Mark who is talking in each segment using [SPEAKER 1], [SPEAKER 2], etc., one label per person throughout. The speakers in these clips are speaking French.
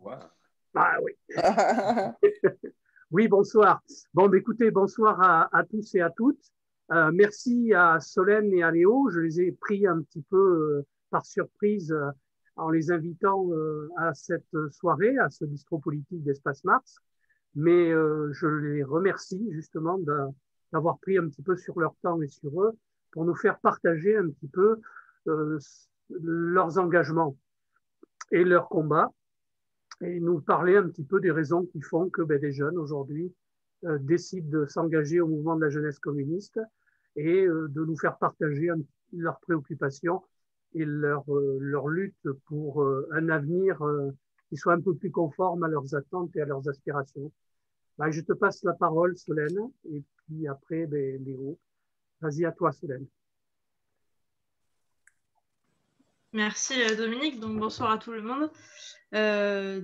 [SPEAKER 1] Voilà.
[SPEAKER 2] Ah oui. Oui, bonsoir. Bon, écoutez, bonsoir à tous et à toutes. Merci à Solène et à Léo. Je les ai pris un petit peu par surprise en les invitant à cette soirée, à ce bistrot politique d'Espace Mars. Mais je les remercie justement d'avoir pris un petit peu sur leur temps et sur eux pour nous faire partager un petit peu euh, leurs engagements et leurs combats et nous parler un petit peu des raisons qui font que des jeunes aujourd'hui décident de s'engager au mouvement de la jeunesse communiste et de nous faire partager leurs préoccupations et leur lutte pour un avenir qui soit un peu plus conforme à leurs attentes et à leurs aspirations. Je te passe la parole, Solène, et puis après, Léo. Vas-y, à toi, Solène.
[SPEAKER 3] Merci Dominique, donc bonsoir à tout le monde. Je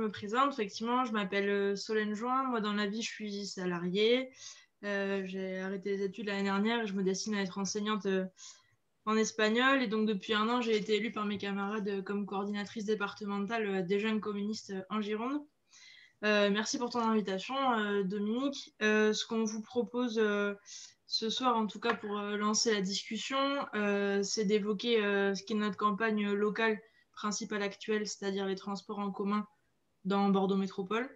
[SPEAKER 3] me présente, effectivement, je m'appelle Solène Join. Moi, dans la vie, je suis salariée. J'ai arrêté les études l'année dernière et je me destine à être enseignante en espagnol. Et donc, depuis 1 an, j'ai été élue par mes camarades comme coordinatrice départementale des jeunes communistes en Gironde. Merci pour ton invitation, Dominique. Ce qu'on vous propose ce soir, en tout cas pour lancer la discussion, c'est d'évoquer ce qu'est notre campagne locale principale actuelle, c'est-à-dire les transports en commun dans Bordeaux Métropole,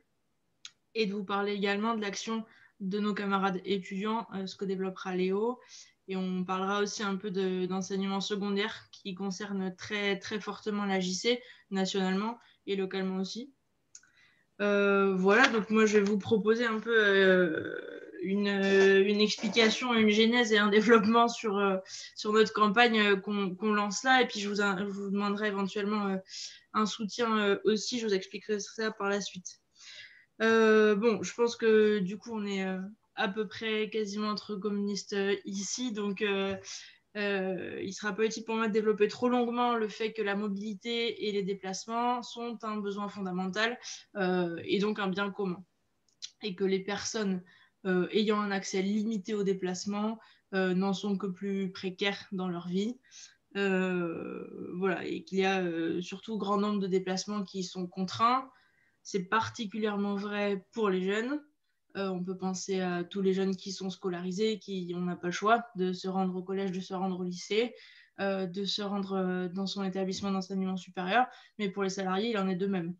[SPEAKER 3] et de vous parler également de l'action de nos camarades étudiants, ce que développera Léo. Et on parlera aussi un peu d'enseignement secondaire qui concerne très, très fortement la JC, nationalement et localement aussi. Voilà, donc moi je vais vous proposer un peu une explication, une genèse et un développement sur notre campagne qu'on lance là, et puis je vous demanderai éventuellement un soutien aussi, je vous expliquerai ça par la suite. Je pense que du coup on est à peu près quasiment entre communistes ici, donc il ne sera pas utile pour moi de développer trop longuement le fait que la mobilité et les déplacements sont un besoin fondamental et donc un bien commun. Et que les personnes ayant un accès limité aux déplacements n'en sont que plus précaires dans leur vie. Voilà, et qu'il y a surtout grand nombre de déplacements qui sont contraints. C'est particulièrement vrai pour les jeunes. On peut penser à tous les jeunes qui sont scolarisés, qui n'ont pas le choix de se rendre au collège, de se rendre au lycée, de se rendre dans son établissement d'enseignement supérieur. Mais pour les salariés, il en est de même.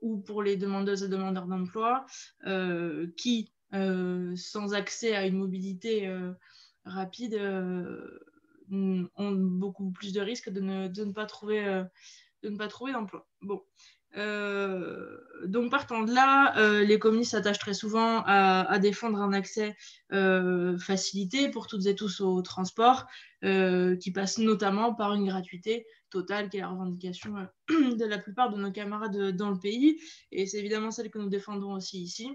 [SPEAKER 3] Ou pour les demandeuses et demandeurs d'emploi qui, sans accès à une mobilité rapide, ont beaucoup plus de risques de ne pas trouver d'emploi. Bon. Donc partant de là, les communistes s'attachent très souvent à défendre un accès facilité pour toutes et tous au transport, qui passe notamment par une gratuité totale, qui est la revendication de la plupart de nos camarades dans le pays, et c'est évidemment celle que nous défendons aussi ici.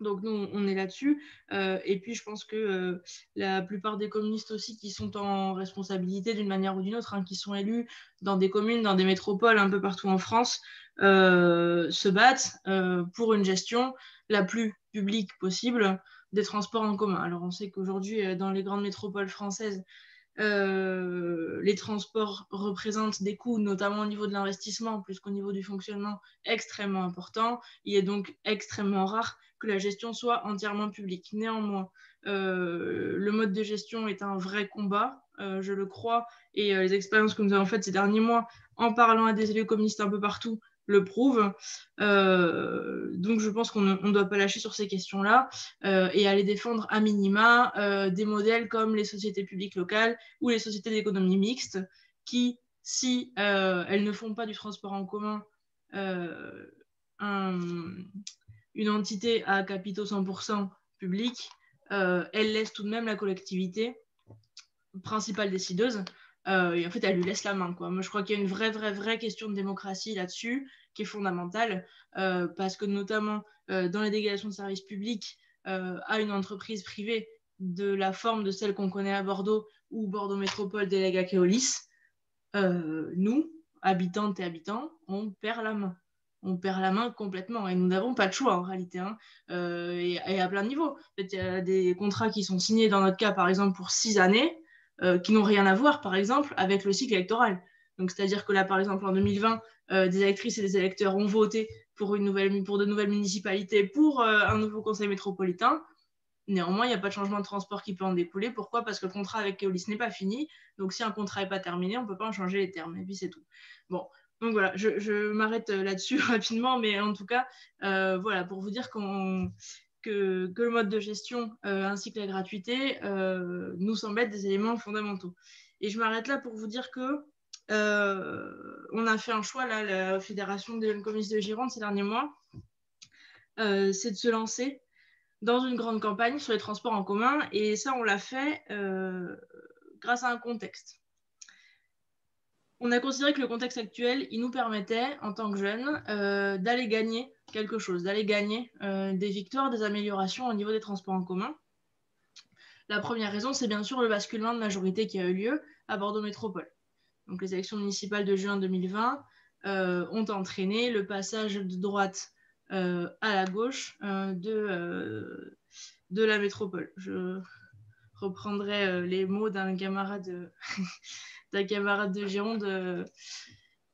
[SPEAKER 3] Donc nous, on est là-dessus. Et puis, je pense que la plupart des communistes aussi qui sont en responsabilité d'une manière ou d'une autre, qui sont élus dans des communes, dans des métropoles, un peu partout en France, se battent pour une gestion la plus publique possible des transports en commun. Alors, on sait qu'aujourd'hui, dans les grandes métropoles françaises, les transports représentent des coûts, notamment au niveau de l'investissement, plus qu'au niveau du fonctionnement, extrêmement importants. Il est donc extrêmement rare que la gestion soit entièrement publique. Néanmoins, le mode de gestion est un vrai combat, je le crois, et les expériences que nous avons faites ces derniers mois en parlant à des élus communistes un peu partout le prouvent. Donc je pense qu'on ne doit pas lâcher sur ces questions-là et aller défendre à minima des modèles comme les sociétés publiques locales ou les sociétés d'économie mixte qui, si elles ne font pas du transport en commun une entité à capitaux 100% publics, elle laisse tout de même la collectivité principale décideuse et en fait elle lui laisse la main, quoi. Moi je crois qu'il y a une vraie question de démocratie là-dessus qui est fondamentale parce que notamment dans les délégations de services publics à une entreprise privée de la forme de celle qu'on connaît à Bordeaux ou Bordeaux Métropole délègue à Keolis, nous, habitantes et habitants, on perd la main. On perd la main complètement et nous n'avons pas de choix en réalité, et à plein de niveaux. En fait, il y a des contrats qui sont signés dans notre cas par exemple pour 6 années qui n'ont rien à voir par exemple avec le cycle électoral. Donc, c'est-à-dire que là, par exemple, en 2020, des électrices et des électeurs ont voté pour de nouvelles municipalités, pour un nouveau conseil métropolitain. Néanmoins, il n'y a pas de changement de transport qui peut en découler. Pourquoi? Parce que le contrat avec Keolis n'est pas fini. Donc, si un contrat n'est pas terminé, on ne peut pas en changer les termes. Et puis, c'est tout. Bon, donc voilà, je m'arrête là-dessus rapidement. Mais en tout cas, voilà, pour vous dire que le mode de gestion ainsi que la gratuité nous semblent être des éléments fondamentaux. Et je m'arrête là pour vous dire que on a fait un choix, là, la Fédération des jeunes communistes de Gironde ces derniers mois, c'est de se lancer dans une grande campagne sur les transports en commun. Et ça, on l'a fait grâce à un contexte. On a considéré que le contexte actuel, il nous permettait, en tant que jeunes, d'aller gagner quelque chose, d'aller gagner des victoires, des améliorations au niveau des transports en commun. La première raison, c'est bien sûr le basculement de majorité qui a eu lieu à Bordeaux Métropole. Donc, les élections municipales de juin 2020 ont entraîné le passage de droite à la gauche de la métropole. Je reprendrai les mots d'un camarade de Gironde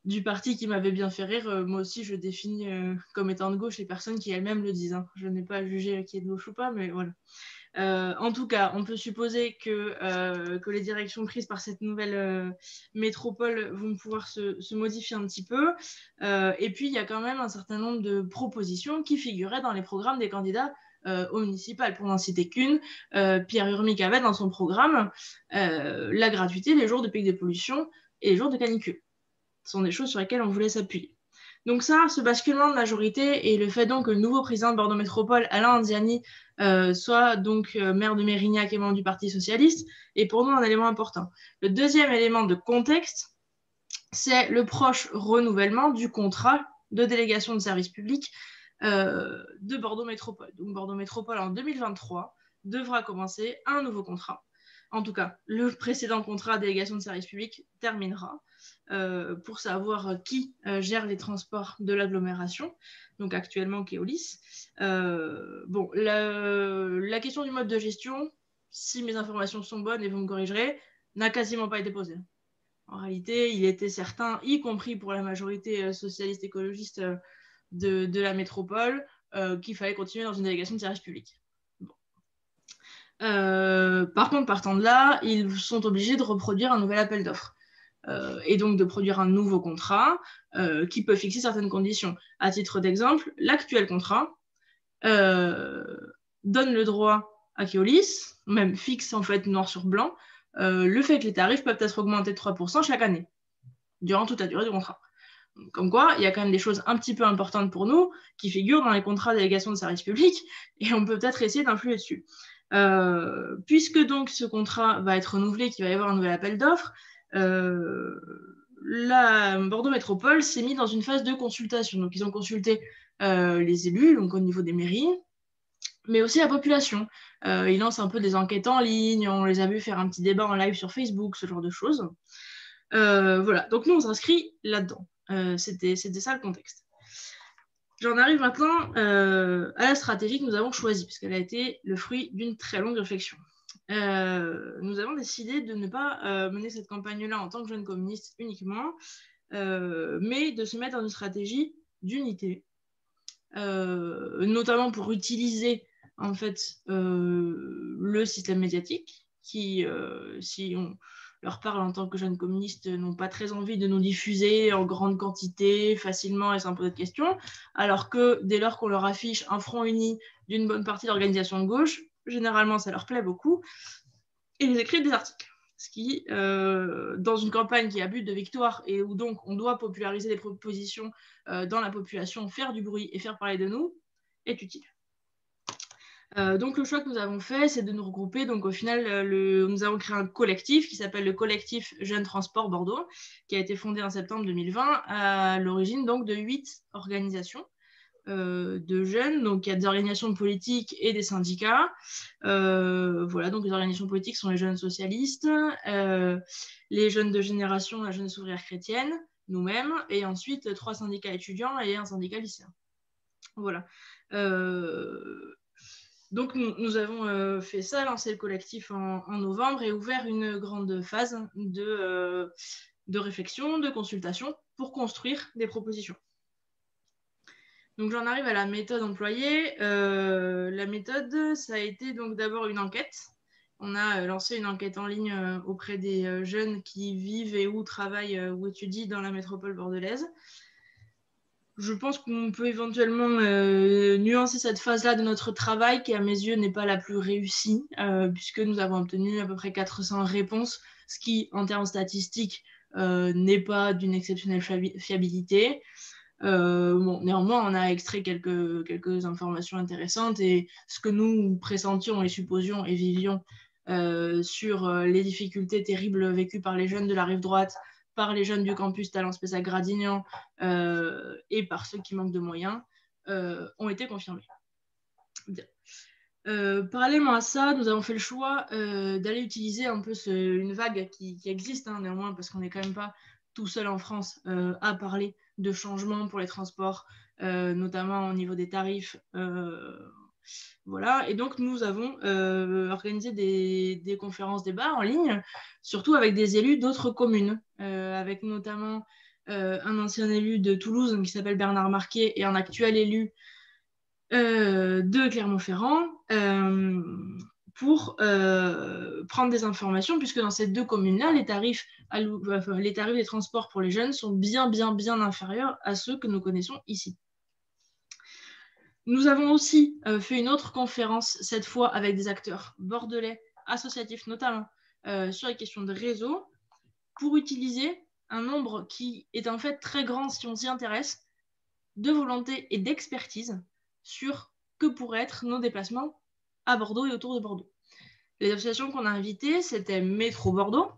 [SPEAKER 3] du parti qui m'avait bien fait rire. Moi aussi, je définis comme étant de gauche les personnes qui elles-mêmes le disent. Hein. Je n'ai pas à juger qui est de gauche ou pas, mais voilà. En tout cas, on peut supposer que les directions prises par cette nouvelle métropole vont pouvoir se modifier un petit peu. Et puis, il y a quand même un certain nombre de propositions qui figuraient dans les programmes des candidats au municipal. Pour n'en citer qu'une, Pierre Urmic avait dans son programme la gratuité les jours de pic de pollution et les jours de canicule. Ce sont des choses sur lesquelles on voulait s'appuyer. Donc ça, ce basculement de majorité et le fait donc que le nouveau président de Bordeaux Métropole, Alain Anziani, soit donc maire de Mérignac et membre du Parti Socialiste, est pour nous un élément important. Le deuxième élément de contexte, c'est le proche renouvellement du contrat de délégation de service public de Bordeaux Métropole. Donc Bordeaux Métropole, en 2023, devra commencer un nouveau contrat. En tout cas, le précédent contrat de délégation de service public terminera. Pour savoir qui gère les transports de l'agglomération, donc actuellement Keolis. Bon, la question du mode de gestion, si mes informations sont bonnes et vous me corrigerez, n'a quasiment pas été posée. En réalité, il était certain, y compris pour la majorité socialiste écologiste de la métropole, qu'il fallait continuer dans une délégation de service public. Bon. Par contre, partant de là, ils sont obligés de reproduire un nouvel appel d'offres. Et donc de produire un nouveau contrat qui peut fixer certaines conditions. À titre d'exemple, l'actuel contrat donne le droit à Keolis, même fixe en fait noir sur blanc, le fait que les tarifs peuvent être augmentés de 3% chaque année, durant toute la durée du contrat. Comme quoi, il y a quand même des choses un petit peu importantes pour nous qui figurent dans les contrats de délégation de service public et on peut peut-être essayer d'influer dessus. Puisque donc ce contrat va être renouvelé, qu'il va y avoir un nouvel appel d'offres, la Bordeaux Métropole s'est mis dans une phase de consultation. Donc, ils ont consulté les élus, donc au niveau des mairies, mais aussi la population. Ils lancent un peu des enquêtes en ligne, on les a vus faire un petit débat en live sur Facebook, ce genre de choses. Voilà, donc nous, on s'inscrit là-dedans. C'était ça le contexte. J'en arrive maintenant à la stratégie que nous avons choisie, puisqu'elle a été le fruit d'une très longue réflexion. Nous avons décidé de ne pas mener cette campagne-là en tant que jeunes communistes uniquement, mais de se mettre dans une stratégie d'unité, notamment pour utiliser en fait le système médiatique qui, si on leur parle en tant que jeunes communistes, n'ont pas très envie de nous diffuser en grande quantité, facilement et sans poser de questions, alors que dès lors qu'on leur affiche un front uni d'une bonne partie de l'organisation de gauche, généralement ça leur plaît beaucoup, et ils écrivent des articles. Ce qui, dans une campagne qui a but de victoire et où donc on doit populariser des propositions dans la population, faire du bruit et faire parler de nous, est utile. Donc le choix que nous avons fait, c'est de nous regrouper. Donc au final, nous avons créé un collectif qui s'appelle le collectif Jeunes Transport Bordeaux, qui a été fondé en septembre 2020, à l'origine donc de 8 organisations de jeunes. Donc il y a des organisations politiques et des syndicats. Voilà, donc les organisations politiques sont les jeunes socialistes, les jeunes de génération, la jeunesse ouvrière chrétienne, nous-mêmes, et ensuite 3 syndicats étudiants et un syndicat lycéen. Voilà. Donc nous avons fait ça, lancé le collectif en novembre et ouvert une grande phase de réflexion, de consultation pour construire des propositions. Donc j'en arrive à la méthode employée. La méthode, ça a été donc d'abord une enquête. On a lancé une enquête en ligne auprès des jeunes qui vivent et ou travaillent ou étudient dans la métropole bordelaise. Je pense qu'on peut éventuellement nuancer cette phase-là de notre travail qui, à mes yeux, n'est pas la plus réussie, puisque nous avons obtenu à peu près 400 réponses, ce qui, en termes statistiques, n'est pas d'une exceptionnelle fiabilité. Bon, néanmoins, on a extrait quelques informations intéressantes et ce que nous pressentions et supposions et vivions sur les difficultés terribles vécues par les jeunes de la rive droite, par les jeunes du campus Talence-Pessac-Gradignan et par ceux qui manquent de moyens, ont été confirmés. Bien. Parallèlement à ça, nous avons fait le choix d'aller utiliser un peu une vague qui existe, hein, néanmoins, parce qu'on n'est quand même pas tout seul en France à parler de changements pour les transports, notamment au niveau des tarifs. Voilà. Et donc, nous avons organisé des conférences débats en ligne, surtout avec des élus d'autres communes, avec notamment un ancien élu de Toulouse qui s'appelle Bernard Marquet et un actuel élu de Clermont-Ferrand pour prendre des informations, puisque dans ces deux communes-là, les tarifs des transports pour les jeunes sont bien inférieurs à ceux que nous connaissons ici. Nous avons aussi fait une autre conférence, cette fois avec des acteurs bordelais, associatifs notamment, sur les questions de réseau, pour utiliser un nombre qui est en fait très grand si on s'y intéresse, de volonté et d'expertise sur que pourraient être nos déplacements à Bordeaux et autour de Bordeaux. Les associations qu'on a invitées, c'était Métro Bordeaux,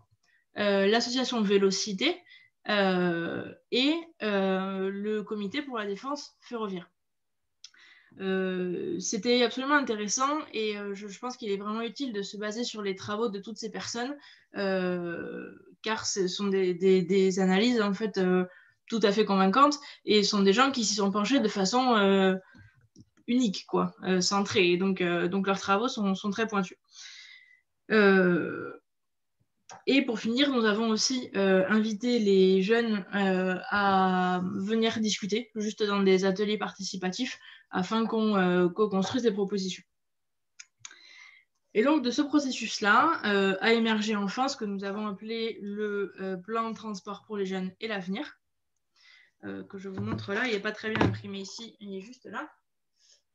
[SPEAKER 3] l'association Vélocité et le comité pour la défense ferroviaire. C'était absolument intéressant et je pense qu'il est vraiment utile de se baser sur les travaux de toutes ces personnes car ce sont des analyses en fait tout à fait convaincantes et ce sont des gens qui s'y sont penchés de façon unique, quoi, centrée. Et donc leurs travaux sont très pointus. Et pour finir, nous avons aussi invité les jeunes à venir discuter, juste dans des ateliers participatifs, afin qu'on co-construise des propositions. Et donc, de ce processus-là, a émergé enfin ce que nous avons appelé le plan de transport pour les jeunes et l'avenir, que je vous montre là. Il n'est pas très bien imprimé ici, il est juste là.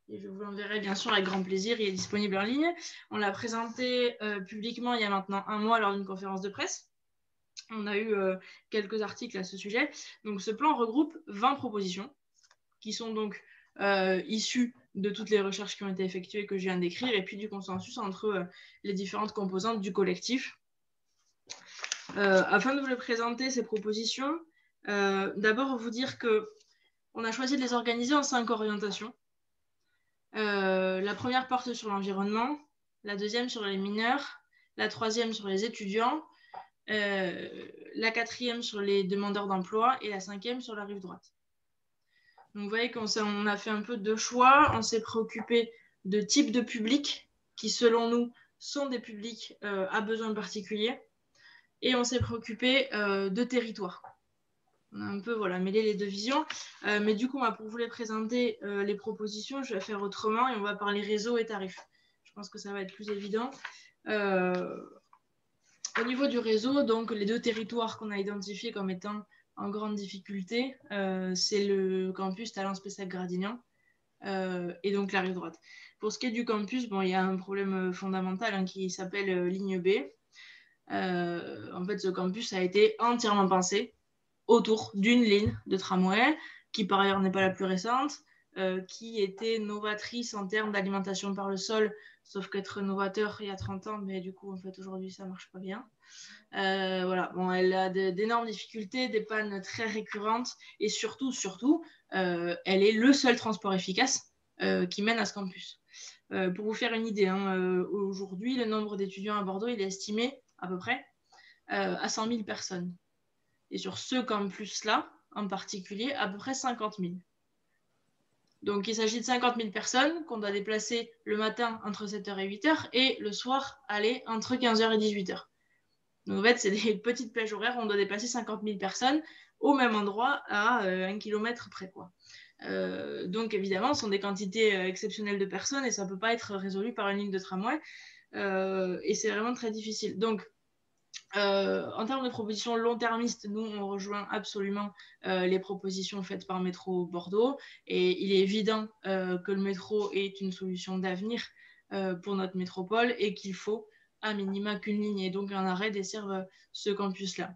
[SPEAKER 3] Et je vous l'enverrai bien sûr avec grand plaisir, il est disponible en ligne. On l'a présenté publiquement il y a maintenant un mois lors d'une conférence de presse. On a eu quelques articles à ce sujet. Donc ce plan regroupe 20 propositions qui sont donc issues de toutes les recherches qui ont été effectuées que je viens d'écrire et puis du consensus entre les différentes composantes du collectif. Afin de vous les présenter, ces propositions, d'abord vous dire qu'on a choisi de les organiser en 5 orientations. La première porte sur l'environnement, la deuxième sur les mineurs, la troisième sur les étudiants, la quatrième sur les demandeurs d'emploi et la cinquième sur la rive droite. Donc vous voyez qu'on a fait un peu de choix, on s'est préoccupé de types de publics qui selon nous sont des publics à besoins particuliers et on s'est préoccupé de territoires. On a un peu mêlé les deux visions, mais du coup pour vous les présenter les propositions, je vais faire autrement et on va parler réseau et tarifs. Je pense que ça va être plus évident. Au niveau du réseau, donc les deux territoires qu'on a identifiés comme étant en grande difficulté, c'est le campus Talence-Pessac-Gradignan et donc la rive droite. Pour ce qui est du campus, il y a un problème fondamental qui s'appelle ligne B. En fait, ce campus a été entièrement pensé autour d'une ligne de tramway qui par ailleurs n'est pas la plus récente, qui était novatrice en termes d'alimentation par le sol, sauf qu'être novateur il y a 30 ans, mais du coup en fait aujourd'hui ça marche pas bien. Elle a d'énormes difficultés, des pannes très récurrentes et surtout elle est le seul transport efficace qui mène à ce campus. Pour vous faire une idée, aujourd'hui le nombre d'étudiants à Bordeaux il est estimé à peu près à 100 000 personnes. Et sur ce campus-là, en particulier, à peu près 50 000. Donc, il s'agit de 50 000 personnes qu'on doit déplacer le matin entre 7h et 8h et le soir, aller entre 15h et 18h. Donc, en fait, c'est des petites plages horaires où on doit dépasser 50 000 personnes au même endroit à 1 kilomètre près, quoi. Donc, évidemment, ce sont des quantités exceptionnelles de personnes et ça ne peut pas être résolu par une ligne de tramway. Et c'est vraiment très difficile. Donc, en termes de propositions long-termistes, nous, on rejoint absolument les propositions faites par Métro Bordeaux. Et il est évident que le métro est une solution d'avenir pour notre métropole et qu'il faut à minima qu'une ligne et donc un arrêt desserve ce campus-là.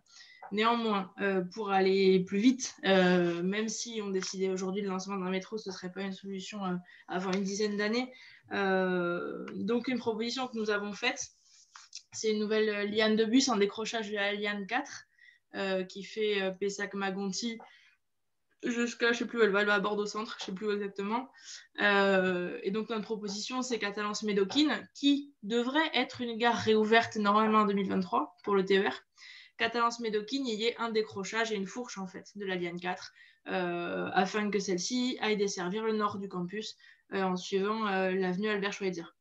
[SPEAKER 3] Néanmoins, pour aller plus vite, même si on décidait aujourd'hui de lancement d'un métro, ce ne serait pas une solution avant une dizaine d'années. Donc, une proposition que nous avons faite, c'est une nouvelle liane de bus en décrochage de la liane 4 qui fait Pessac-Magonty jusqu'à, je ne sais plus où elle va à Bordeaux Centre, je ne sais plus où exactement. Et donc, notre proposition, c'est Catalans-Médoquine, qui devrait être une gare réouverte normalement en 2023 pour le TER. Catalans-Médoquine, il y ait un décrochage et une fourche en fait de la liane 4 afin que celle-ci aille desservir le nord du campus en suivant l'avenue Albert Schweitzer,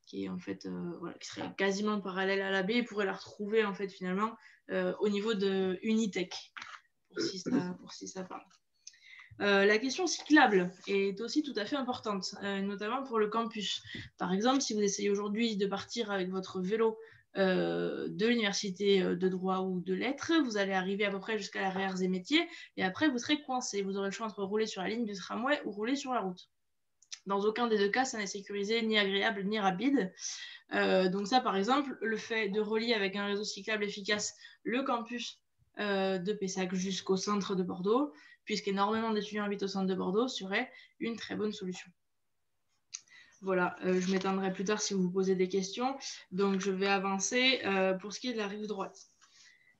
[SPEAKER 3] qui est en fait voilà, qui serait quasiment parallèle à la baie et pourrait la retrouver en fait finalement au niveau de Unitech pour si ça parle. La question cyclable est aussi tout à fait importante, notamment pour le campus. Par exemple, si vous essayez aujourd'hui de partir avec votre vélo de l'université de droit ou de lettres, vous allez arriver à peu près jusqu'à la RERS et métiers, et après vous serez coincé. Vous aurez le choix entre rouler sur la ligne du tramway ou rouler sur la route. Dans aucun des deux cas, ça n'est sécurisé, ni agréable, ni rapide. Donc ça, par exemple, le fait de relier avec un réseau cyclable efficace le campus de Pessac jusqu'au centre de Bordeaux, puisqu'énormément d'étudiants habitent au centre de Bordeaux, serait une très bonne solution. Voilà, je m'éteindrai plus tard si vous vous posez des questions. Donc, je vais avancer pour ce qui est de la rive droite.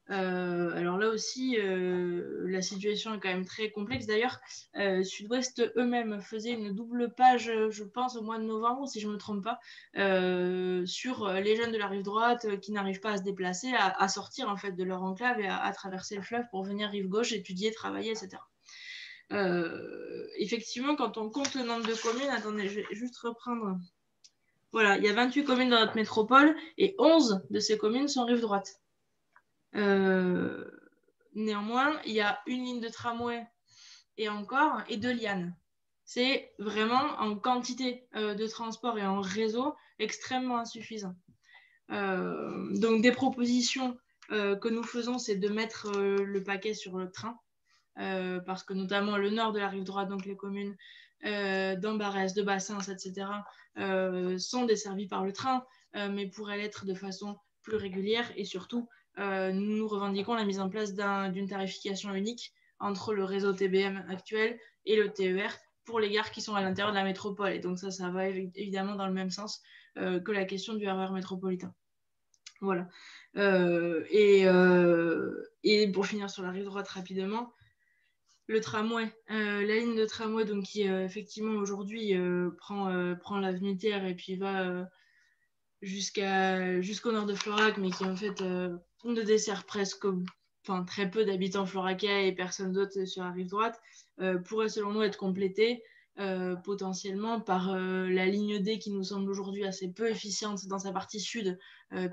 [SPEAKER 3] Alors là aussi, la situation est quand même très complexe. D'ailleurs, Sud-Ouest eux-mêmes faisaient une double page, je pense, au mois de novembre, si je ne me trompe pas, sur les jeunes de la rive droite qui n'arrivent pas à se déplacer, à sortir en fait de leur enclave et à traverser le fleuve pour venir rive gauche, étudier, travailler, etc. Effectivement, quand on compte le nombre de communes, attendez, je vais juste reprendre. Voilà, il y a 28 communes dans notre métropole et 11 de ces communes sont rive droite. Néanmoins, il y a une ligne de tramway et encore, et 2 lianes. C'est vraiment en quantité de transport et en réseau extrêmement insuffisant. Donc, des propositions que nous faisons, c'est de mettre le paquet sur le train, parce que notamment le nord de la rive droite, donc les communes d'Ambarès, de Bassins, etc., sont desservies par le train, mais pourraient l'être de façon plus régulière et surtout, nous revendiquons la mise en place d'une tarification unique entre le réseau TBM actuel et le TER pour les gares qui sont à l'intérieur de la métropole. Et donc ça va évidemment dans le même sens que la question du RER métropolitain. Voilà. Et pour finir sur la rive droite rapidement, le tramway, la ligne de tramway donc, qui effectivement aujourd'hui prend l'avenue Thiers et puis va jusqu'au nord de Florac, mais qui en fait ne dessert très peu d'habitants floraquais et personne d'autre sur la rive droite, pourrait selon nous être complétée potentiellement par la ligne D qui nous semble aujourd'hui assez peu efficiente dans sa partie sud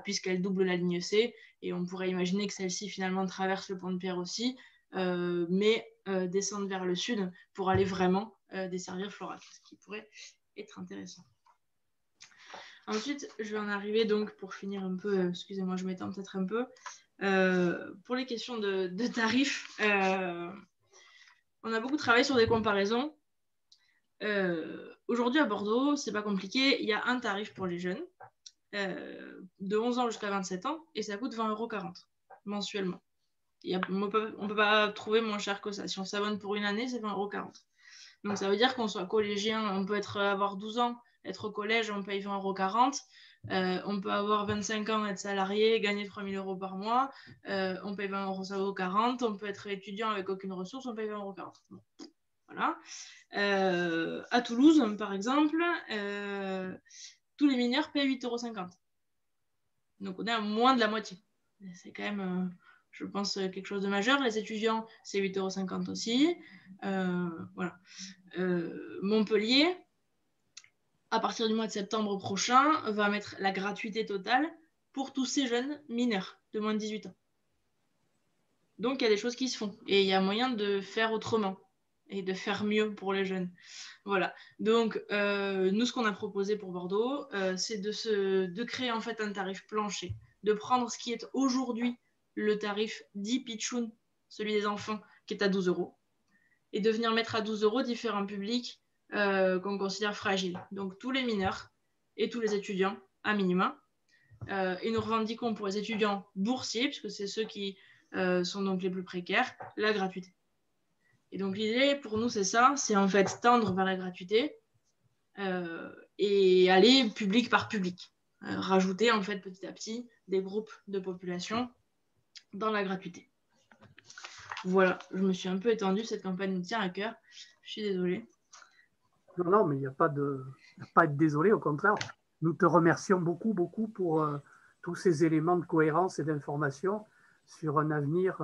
[SPEAKER 3] puisqu'elle double la ligne C, et on pourrait imaginer que celle-ci finalement traverse le pont de Pierre aussi, mais descendre vers le sud pour aller vraiment desservir Florac, ce qui pourrait être intéressant. Ensuite, je vais en arriver donc pour finir un peu, excusez-moi, je m'étends peut-être un peu, pour les questions de tarifs. On a beaucoup travaillé sur des comparaisons. Aujourd'hui à Bordeaux, c'est pas compliqué, il y a un tarif pour les jeunes de 11 ans jusqu'à 27 ans et ça coûte 20,40 € mensuellement. On ne peut pas trouver moins cher que ça. Si on s'abonne pour une année, c'est 20,40 €. Donc ça veut dire qu'on soit collégien, on peut avoir 12 ans, être au collège, on paye 20,40 €. On peut avoir 25 ans, être salarié, gagner 3 000 € par mois, on paye 20,40 €. On peut être étudiant avec aucune ressource, on paye 20,40 €. Bon. Voilà. À Toulouse, par exemple, tous les mineurs payent 8,50 €. Donc on est à moins de la moitié. C'est quand même, je pense, quelque chose de majeur. Les étudiants, c'est 8,50 € aussi. Voilà. Montpellier, à partir du mois de septembre prochain, va mettre la gratuité totale pour tous ces jeunes mineurs de moins de 18 ans. Donc, il y a des choses qui se font et il y a moyen de faire autrement et de faire mieux pour les jeunes. Voilà. Donc, nous, ce qu'on a proposé pour Bordeaux, c'est de créer en fait un tarif plancher, de prendre ce qui est aujourd'hui le tarif dit pitchoun, celui des enfants, qui est à 12 €, et de venir mettre à 12 € différents publics qu'on considère fragiles. Donc, tous les mineurs et tous les étudiants, à minima. Et nous revendiquons pour les étudiants boursiers, puisque c'est ceux qui sont donc les plus précaires, la gratuité. Et donc l'idée pour nous c'est ça, c'est en fait tendre vers la gratuité et aller public par public, rajouter en fait petit à petit des groupes de population dans la gratuité. Voilà, je me suis un peu étendue, cette campagne nous tient à cœur, je suis désolée.
[SPEAKER 2] Non, mais il n'y a pas à être désolé, au contraire. Nous te remercions beaucoup, beaucoup pour tous ces éléments de cohérence et d'information sur un avenir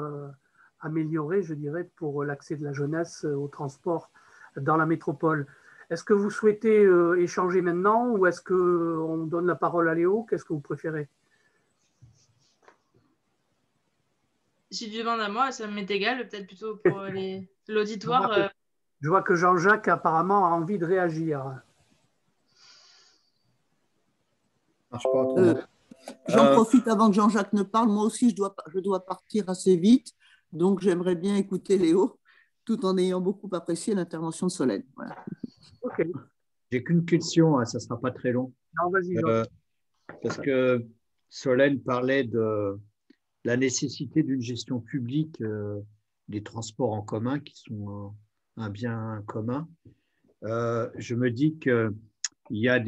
[SPEAKER 2] amélioré, je dirais, pour l'accès de la jeunesse au transport dans la métropole. Est-ce que vous souhaitez échanger maintenant ou est-ce qu'on donne la parole à Léo? Qu'est-ce que vous préférez?
[SPEAKER 3] Si tu demandes à moi, ça m'est égal, peut-être plutôt pour l'auditoire.
[SPEAKER 2] Je vois que Jean-Jacques apparemment a envie de réagir.
[SPEAKER 1] J'en profite avant que Jean-Jacques ne parle. Moi aussi, je dois partir assez vite. Donc, j'aimerais bien écouter Léo, tout en ayant beaucoup apprécié l'intervention de Solène. Voilà.
[SPEAKER 2] OK.
[SPEAKER 4] J'ai qu'une question, ça ne sera pas très long.
[SPEAKER 2] Non, vas-y,
[SPEAKER 4] parce que Solène parlait de la nécessité d'une gestion publique des transports en commun, qui sont un bien commun. Je me dis qu'il y a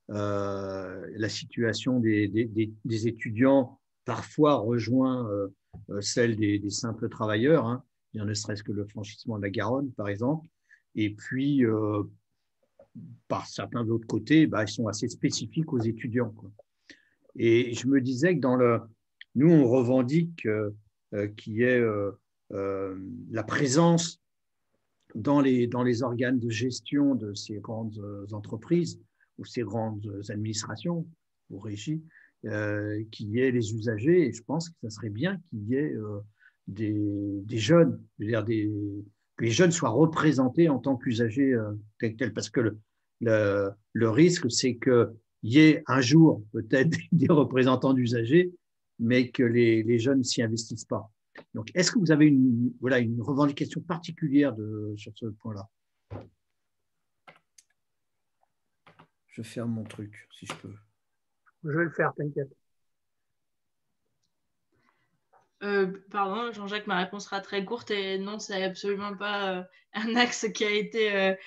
[SPEAKER 4] la situation des étudiants parfois rejoint celle des simples travailleurs, hein, ne serait-ce que le franchissement de la Garonne, par exemple. Et puis, par certains autres côtés, ils sont assez spécifiques aux étudiants, quoi. Et je me disais que nous, on revendique qu'il y ait la présence dans les organes de gestion de ces grandes entreprises ou ces grandes administrations ou régies, qu'il y ait les usagers. Et je pense que ça serait bien qu'il y ait des jeunes, que les jeunes soient représentés en tant qu'usagers tels, parce que le risque, c'est qu'il y ait un jour peut-être des représentants d'usagers, mais que les jeunes ne s'y investissent pas. Donc, est-ce que vous avez une revendication particulière sur ce point-là? Je ferme mon truc, si je peux.
[SPEAKER 2] Je vais le faire, t'inquiète.
[SPEAKER 3] Pardon, Jean-Jacques, ma réponse sera très courte et non, c'est absolument pas un axe qui a été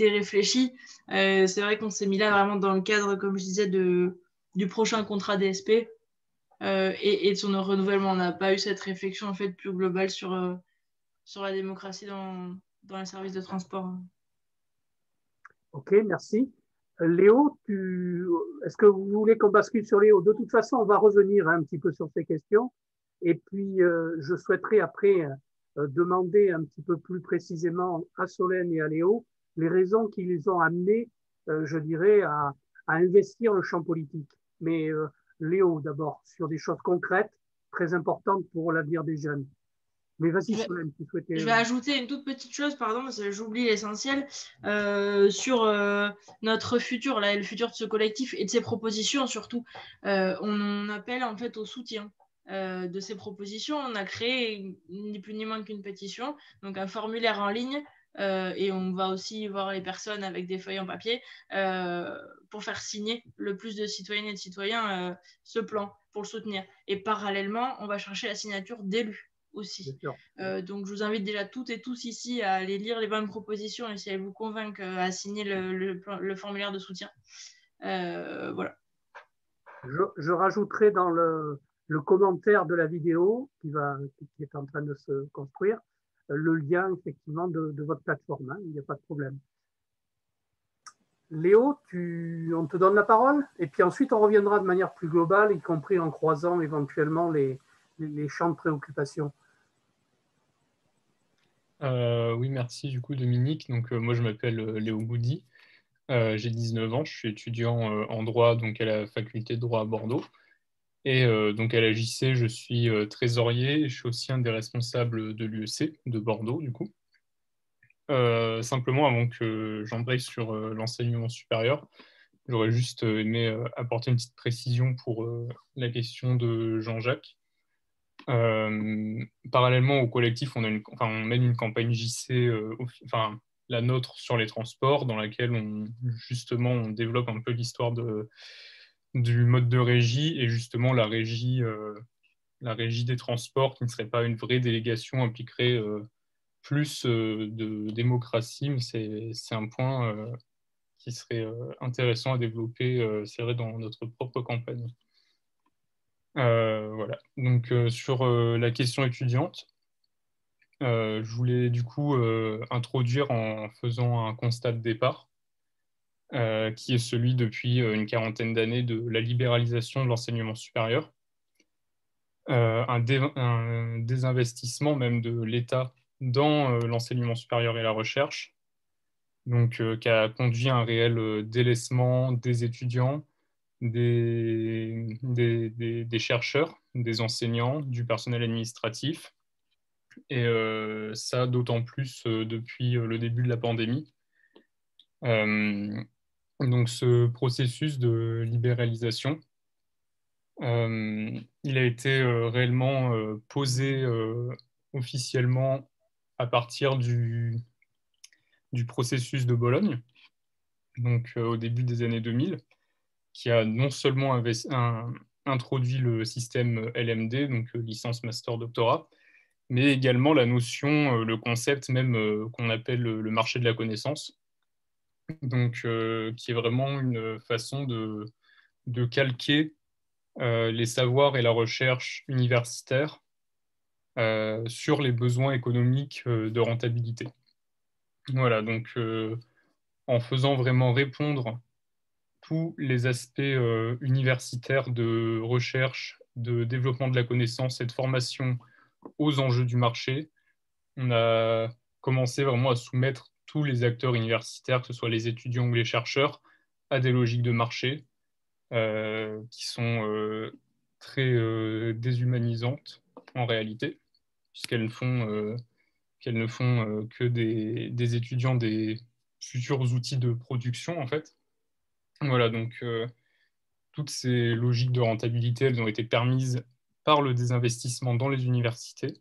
[SPEAKER 3] réfléchi. C'est vrai qu'on s'est mis là vraiment dans le cadre, comme je disais, du prochain contrat DSP et de son renouvellement. On n'a pas eu cette réflexion en fait plus globale sur la démocratie dans les services de transport.
[SPEAKER 2] OK, merci. Léo, est-ce que vous voulez qu'on bascule sur Léo? De toute façon, on va revenir un petit peu sur ces questions. Et puis, je souhaiterais après demander un petit peu plus précisément à Solène et à Léo les raisons qui les ont amenés, je dirais, à investir le champ politique. Mais Léo, d'abord, sur des choses concrètes, très importantes pour l'avenir des jeunes. Mais vas-y, Solène, tu souhaitais...
[SPEAKER 3] Je vais ajouter une toute petite chose, pardon, parce que j'oublie l'essentiel, sur notre futur, là, le futur de ce collectif et de ses propositions surtout. On appelle en fait au soutien de ces propositions. On a créé ni plus ni moins qu'une pétition, donc un formulaire en ligne, et on va aussi voir les personnes avec des feuilles en papier pour faire signer le plus de citoyennes et de citoyens ce plan pour le soutenir. Et parallèlement, on va chercher la signature d'élus aussi. Donc, je vous invite déjà toutes et tous ici à aller lire les bonnes propositions et si elles vous convainquent, à signer le formulaire de soutien. Voilà.
[SPEAKER 2] Je rajouterai dans le commentaire de la vidéo qui est en train de se construire le lien effectivement de votre plateforme, hein, il n'y a pas de problème. Léo, on te donne la parole et puis ensuite on reviendra de manière plus globale, y compris en croisant éventuellement les champs de préoccupation.
[SPEAKER 5] Oui, merci du coup Dominique. Donc moi je m'appelle Léo Goudy, j'ai 19 ans, je suis étudiant en droit donc à la faculté de droit à Bordeaux Et donc à la JC, je suis trésorier et je suis aussi un des responsables de l'UEC de Bordeaux, du coup. Simplement, avant que j'embraye sur l'enseignement supérieur, j'aurais juste aimé apporter une petite précision pour la question de Jean-Jacques. Parallèlement au collectif, on mène une campagne JC, la nôtre sur les transports, dans laquelle on développe un peu l'histoire du mode de régie et justement la régie des transports, qui ne serait pas une vraie délégation, impliquerait plus de démocratie, mais c'est un point qui serait intéressant à développer, c'est vrai, dans notre propre campagne. Voilà. Donc, sur la question étudiante, je voulais du coup introduire en faisant un constat de départ, qui est celui depuis une quarantaine d'années de la libéralisation de l'enseignement supérieur, un désinvestissement même de l'État dans l'enseignement supérieur et la recherche, donc qui a conduit à un réel délaissement des étudiants, des chercheurs, des enseignants, du personnel administratif. Et ça, d'autant plus depuis le début de la pandémie. Donc, ce processus de libéralisation, il a été réellement posé officiellement à partir du processus de Bologne, donc au début des années 2000, qui a non seulement introduit le système LMD, donc licence, master, doctorat, mais également la notion, le concept même qu'on appelle le marché de la connaissance, donc qui est vraiment une façon de calquer les savoirs et la recherche universitaire sur les besoins économiques de rentabilité. Voilà, donc en faisant vraiment répondre tous les aspects universitaires de recherche, de développement de la connaissance et de formation aux enjeux du marché, on a commencé vraiment à soumettre tous les acteurs universitaires, que ce soit les étudiants ou les chercheurs, à des logiques de marché qui sont très déshumanisantes en réalité, puisqu'elles ne font que des étudiants des futurs outils de production, en fait. Voilà, donc toutes ces logiques de rentabilité, elles ont été permises par le désinvestissement dans les universités,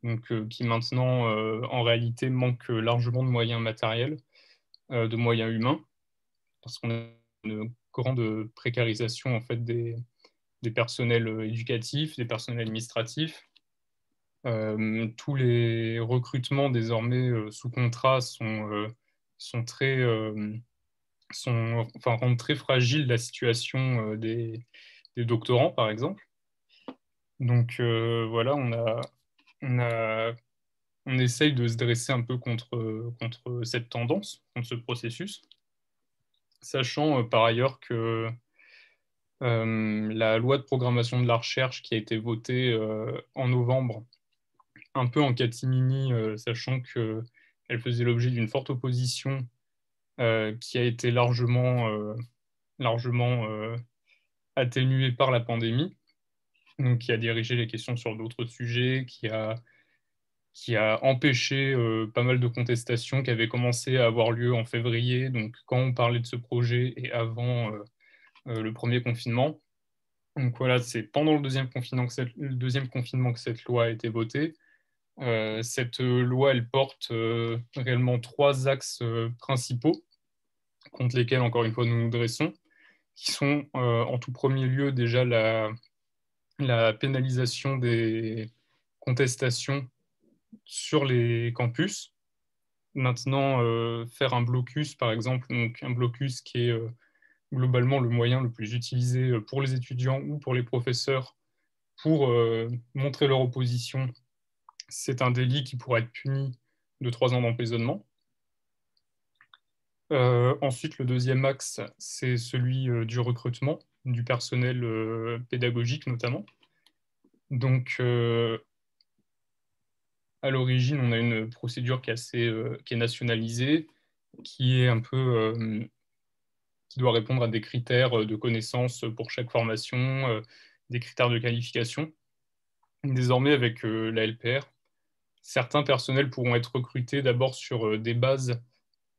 [SPEAKER 5] donc qui maintenant, en réalité, manque largement de moyens matériels, de moyens humains, parce qu'on a une grande précarisation en fait des personnels éducatifs, des personnels administratifs. Tous les recrutements désormais sous contrat rendent très fragile la situation des doctorants, par exemple. Donc voilà, on essaye de se dresser un peu contre cette tendance, contre ce processus, sachant par ailleurs que la loi de programmation de la recherche qui a été votée en novembre, un peu en catimini, sachant qu'elle faisait l'objet d'une forte opposition qui a été largement atténuée par la pandémie, donc qui a dirigé les questions sur d'autres sujets, qui a empêché pas mal de contestations qui avaient commencé à avoir lieu en février, donc quand on parlait de ce projet et avant le premier confinement. Donc voilà, c'est pendant le deuxième confinement que cette loi a été votée. Cette loi, elle porte réellement 3 axes principaux contre lesquels, encore une fois, nous nous dressons, qui sont en tout premier lieu déjà la pénalisation des contestations sur les campus. Maintenant, faire un blocus, par exemple, donc un blocus qui est globalement le moyen le plus utilisé pour les étudiants ou pour les professeurs pour montrer leur opposition, c'est un délit qui pourrait être puni de 3 ans d'emprisonnement. Ensuite, le deuxième axe, c'est celui du recrutement, du personnel pédagogique notamment. Donc, à l'origine, on a une procédure qui est nationalisée, qui est un peu qui doit répondre à des critères de connaissances pour chaque formation, des critères de qualification. Désormais, avec la LPR, certains personnels pourront être recrutés d'abord sur des bases,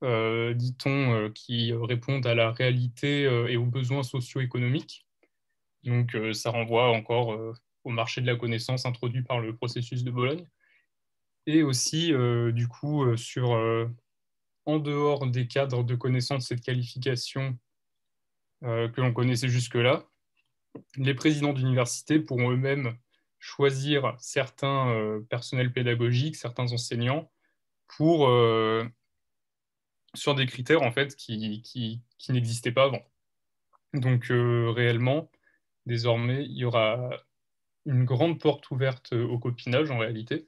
[SPEAKER 5] dit-on, qui répondent à la réalité et aux besoins socio-économiques. Donc, ça renvoie encore au marché de la connaissance introduit par le processus de Bologne. Et aussi, du coup, en dehors des cadres de connaissances et de qualification que l'on connaissait jusque-là, les présidents d'université pourront eux-mêmes choisir certains personnels pédagogiques, certains enseignants, sur des critères en fait qui n'existaient pas avant. Donc réellement, désormais, il y aura une grande porte ouverte au copinage en réalité,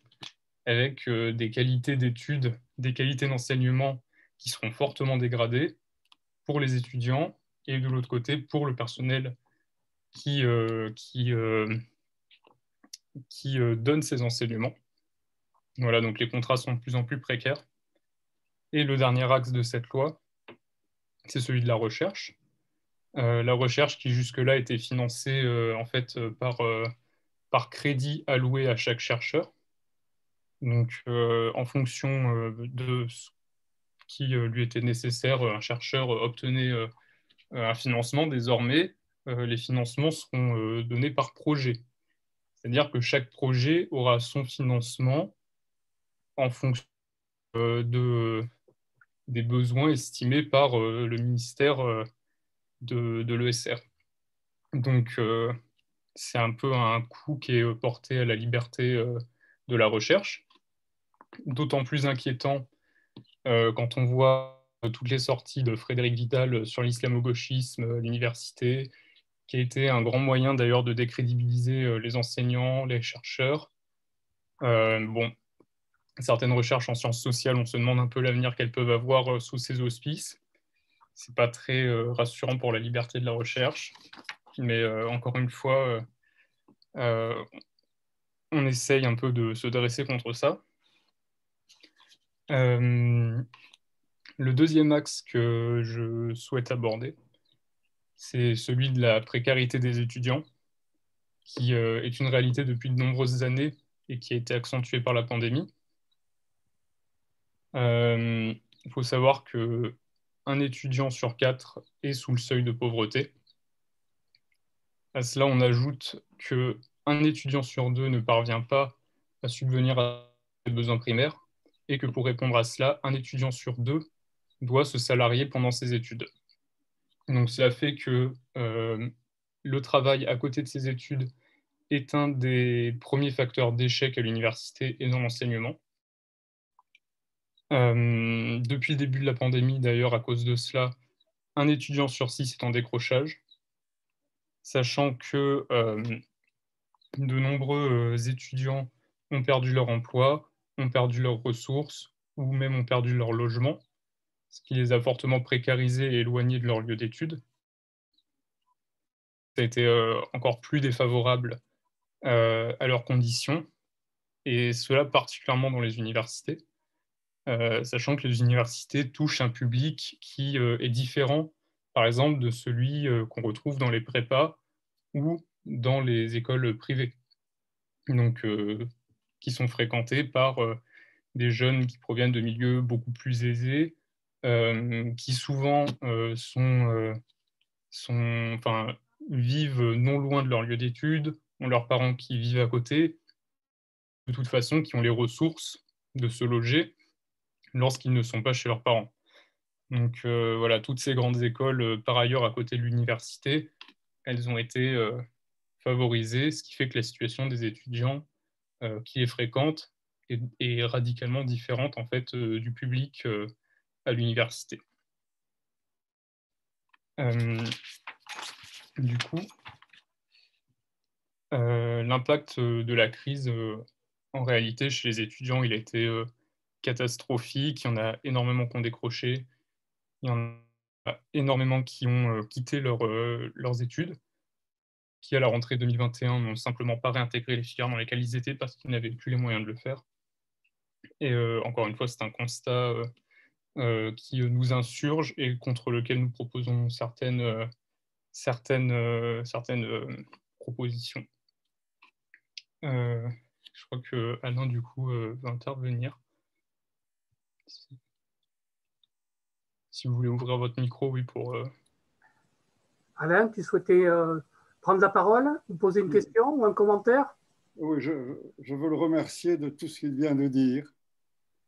[SPEAKER 5] avec des qualités d'études, des qualités d'enseignement qui seront fortement dégradées pour les étudiants et de l'autre côté pour le personnel qui donne ces enseignements. Voilà, donc les contrats sont de plus en plus précaires. Et le dernier axe de cette loi, c'est celui de la recherche. La recherche qui jusque-là était financée en fait par crédit alloué à chaque chercheur. Donc en fonction de ce qui lui était nécessaire, un chercheur obtenait un financement. Désormais, les financements seront donnés par projet. C'est-à-dire que chaque projet aura son financement en fonction des besoins estimés par le ministère de l'ESR. Donc, c'est un peu un coup qui est porté à la liberté de la recherche. D'autant plus inquiétant quand on voit toutes les sorties de Frédéric Vidal sur l'islamo-gauchisme à l'université, qui a été un grand moyen d'ailleurs de décrédibiliser les enseignants, les chercheurs. Bon, certaines recherches en sciences sociales, on se demande un peu l'avenir qu'elles peuvent avoir sous ces auspices. C'est pas très rassurant pour la liberté de la recherche, mais encore une fois, on essaye un peu de se dresser contre ça. Le deuxième axe que je souhaite aborder, c'est celui de la précarité des étudiants, qui est une réalité depuis de nombreuses années et qui a été accentuée par la pandémie. Il faut savoir qu'un étudiant sur 4 est sous le seuil de pauvreté. À cela, on ajoute qu'un étudiant sur 2 ne parvient pas à subvenir à ses besoins primaires et que pour répondre à cela, un étudiant sur 2 doit se salarier pendant ses études. Donc cela fait que le travail à côté de ses études est un des premiers facteurs d'échec à l'université et dans l'enseignement. Depuis le début de la pandémie, d'ailleurs, à cause de cela, un étudiant sur 6 est en décrochage, sachant que de nombreux étudiants ont perdu leur emploi, ont perdu leurs ressources ou même ont perdu leur logement, ce qui les a fortement précarisés et éloignés de leur lieu d'études. Ça a été encore plus défavorable à leurs conditions, et cela particulièrement dans les universités, sachant que les universités touchent un public qui est différent, par exemple, de celui qu'on retrouve dans les prépas ou dans les écoles privées, donc qui sont fréquentées par des jeunes qui proviennent de milieux beaucoup plus aisés, qui souvent vivent non loin de leur lieu d'études, ont leurs parents qui vivent à côté, de toute façon, qui ont les ressources de se loger lorsqu'ils ne sont pas chez leurs parents. Donc voilà, toutes ces grandes écoles, par ailleurs, à côté de l'université, elles ont été favorisées, ce qui fait que la situation des étudiants qui les fréquentent est radicalement différente en fait, du public à l'université. Du coup, l'impact de la crise, en réalité, chez les étudiants, il a été catastrophique. Il y en a énormément qui ont décroché. Il y en a énormément qui ont quitté leurs études, qui, à la rentrée 2021, n'ont simplement pas réintégré les filières dans lesquelles ils étaient parce qu'ils n'avaient plus les moyens de le faire. Et encore une fois, c'est un constat qui nous insurge et contre lequel nous proposons certaines propositions. Je crois que Alain, du coup, va intervenir. Si vous voulez ouvrir votre micro, oui, pour...
[SPEAKER 2] Alain, tu souhaitais prendre la parole ou poser une question ou un commentaire?
[SPEAKER 6] Oui, je veux le remercier de tout ce qu'il vient de dire,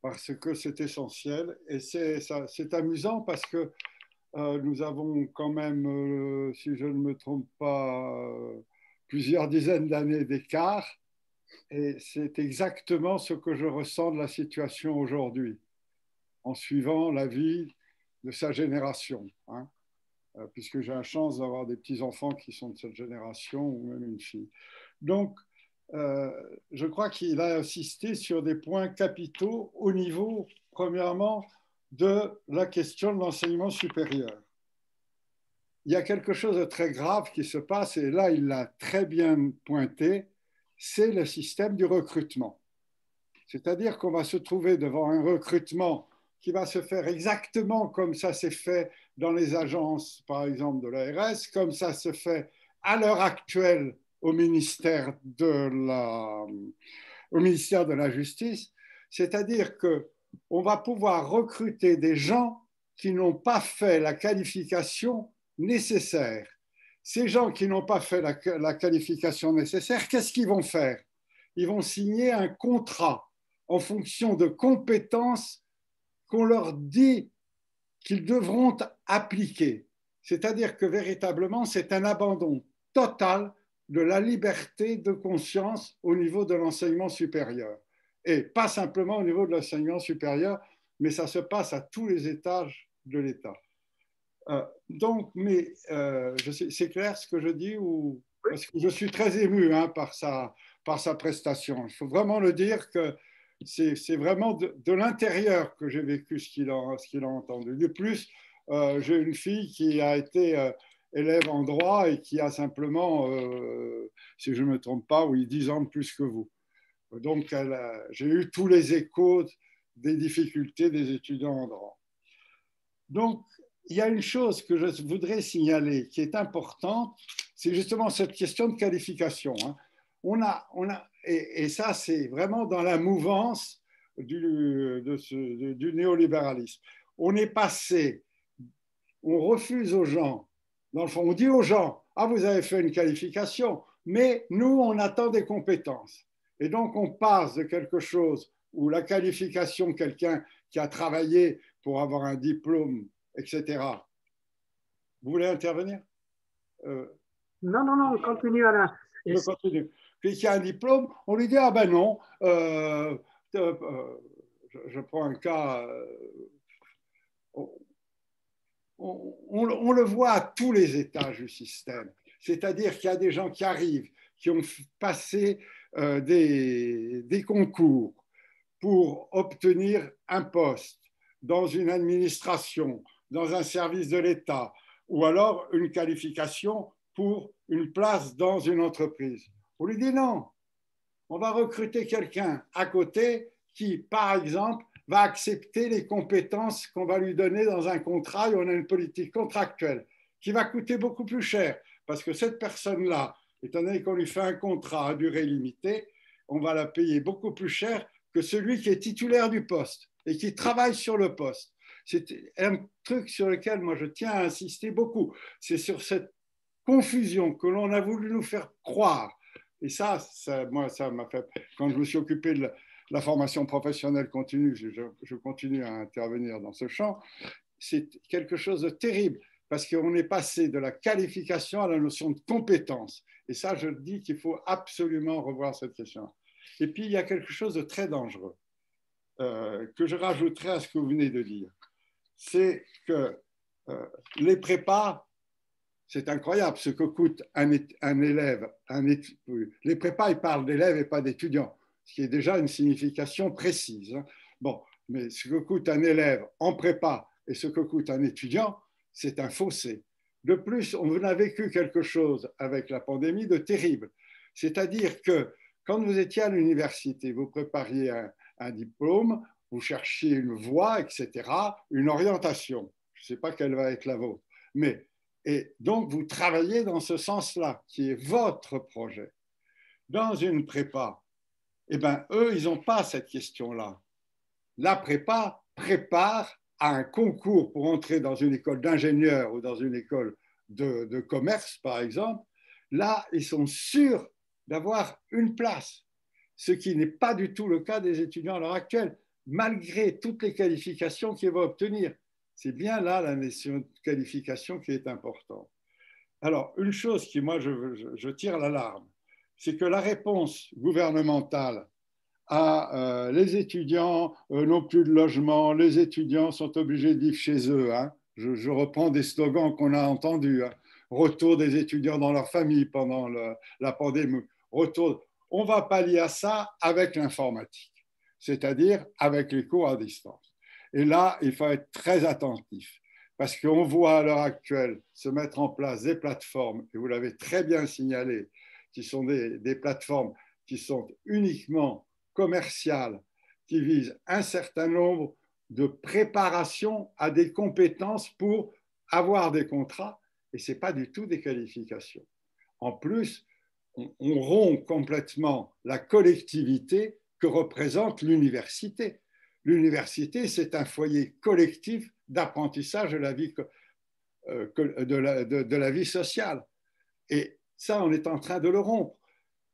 [SPEAKER 6] parce que c'est essentiel. Et c'est amusant parce que nous avons quand même, si je ne me trompe pas, plusieurs dizaines d'années d'écart. Et c'est exactement ce que je ressens de la situation aujourd'hui, en suivant la vie de sa génération, hein, puisque j'ai la chance d'avoir des petits-enfants qui sont de cette génération, ou même une fille. Donc, je crois qu'il a insisté sur des points capitaux au niveau, premièrement, de la question de l'enseignement supérieur. Il y a quelque chose de très grave qui se passe, et là, il l'a très bien pointé, c'est le système du recrutement. C'est-à-dire qu'on va se trouver devant un recrutement qui va se faire exactement comme ça s'est fait dans les agences, par exemple, de l'ARS, comme ça se fait à l'heure actuelle au ministère de la Justice. C'est-à-dire qu'on va pouvoir recruter des gens qui n'ont pas fait la qualification nécessaire. Ces gens qui n'ont pas fait la qualification nécessaire, qu'est-ce qu'ils vont faire? Ils vont signer un contrat en fonction de compétences qu'on leur dit qu'ils devront appliquer. C'est-à-dire que véritablement, c'est un abandon total de la liberté de conscience au niveau de l'enseignement supérieur. Et pas simplement au niveau de l'enseignement supérieur, mais ça se passe à tous les étages de l'État. Donc, mais c'est clair ce que je dis ou... Parce que je suis très ému par sa prestation. Il faut vraiment le dire que c'est vraiment de l'intérieur que j'ai vécu ce qu'il a entendu. De plus, j'ai une fille qui a été élève en droit et qui a simplement, si je ne me trompe pas, oui, 10 ans de plus que vous. Donc, j'ai eu tous les échos des difficultés des étudiants en droit. Donc, il y a une chose que je voudrais signaler qui est importante, c'est justement cette question de qualification. Et ça, c'est vraiment dans la mouvance du néolibéralisme. On est passé, on refuse aux gens, dans le fond, on dit aux gens, ah, vous avez fait une qualification, mais nous, on attend des compétences. Et donc, on passe de quelque chose où la qualification, quelqu'un qui a travaillé pour avoir un diplôme, etc. Vous voulez intervenir?
[SPEAKER 2] Non, continue Alain.
[SPEAKER 6] Je continue. Puis qu'il y a un diplôme, on lui dit, ah ben non, je prends un cas, on le voit à tous les étages du système. C'est-à-dire qu'il y a des gens qui arrivent, qui ont passé des concours pour obtenir un poste dans une administration, dans un service de l'État, ou alors une qualification pour une place dans une entreprise. On lui dit non, on va recruter quelqu'un à côté qui, par exemple, va accepter les compétences qu'on va lui donner dans un contrat et on a une politique contractuelle qui va coûter beaucoup plus cher parce que cette personne-là, étant donné qu'on lui fait un contrat à durée limitée, on va la payer beaucoup plus cher que celui qui est titulaire du poste et qui travaille sur le poste. C'est un truc sur lequel moi je tiens à insister beaucoup. C'est sur cette confusion que l'on a voulu nous faire croire. Et ça moi, ça m'a fait... Quand je me suis occupé de la formation professionnelle continue, je continue à intervenir dans ce champ, c'est quelque chose de terrible parce qu'on est passé de la qualification à la notion de compétence. Et ça, je dis qu'il faut absolument revoir cette question. Et puis, il y a quelque chose de très dangereux que je rajouterai à ce que vous venez de dire. C'est que les prépas, c'est incroyable ce que coûte un élève. Les prépas, ils parlent d'élèves et pas d'étudiants, ce qui est déjà une signification précise. Bon, mais ce que coûte un élève en prépa et ce que coûte un étudiant, c'est un fossé. De plus, on a vécu quelque chose avec la pandémie de terrible. C'est-à-dire que quand vous étiez à l'université, vous prépariez un diplôme, vous cherchiez une voie, etc., une orientation. Je ne sais pas quelle va être la vôtre. Mais Et donc, vous travaillez dans ce sens-là, qui est votre projet. Dans une prépa, eh ben, eux, ils n'ont pas cette question-là. La prépa prépare à un concours pour entrer dans une école d'ingénieur ou dans une école de commerce, par exemple. Là, ils sont sûrs d'avoir une place, ce qui n'est pas du tout le cas des étudiants à l'heure actuelle, malgré toutes les qualifications qu'ils vont obtenir. C'est bien là la notion de qualification qui est importante. Alors, une chose qui, moi, je tire l'alarme, c'est que la réponse gouvernementale à les étudiants n'ont plus de logement, les étudiants sont obligés de vivre chez eux. Hein. Je reprends des slogans qu'on a entendus. Hein. Retour des étudiants dans leur famille pendant la pandémie. Retour. On va pallier à ça avec l'informatique, c'est-à-dire avec les cours à distance. Et là, il faut être très attentif parce qu'on voit à l'heure actuelle se mettre en place des plateformes, et vous l'avez très bien signalé, qui sont des plateformes qui sont uniquement commerciales, qui visent un certain nombre de préparations à des compétences pour avoir des contrats, et ce n'est pas du tout des qualifications. En plus, on rompt complètement la collectivité que représente l'université. L'université, c'est un foyer collectif d'apprentissage de la vie sociale. Et ça, on est en train de le rompre.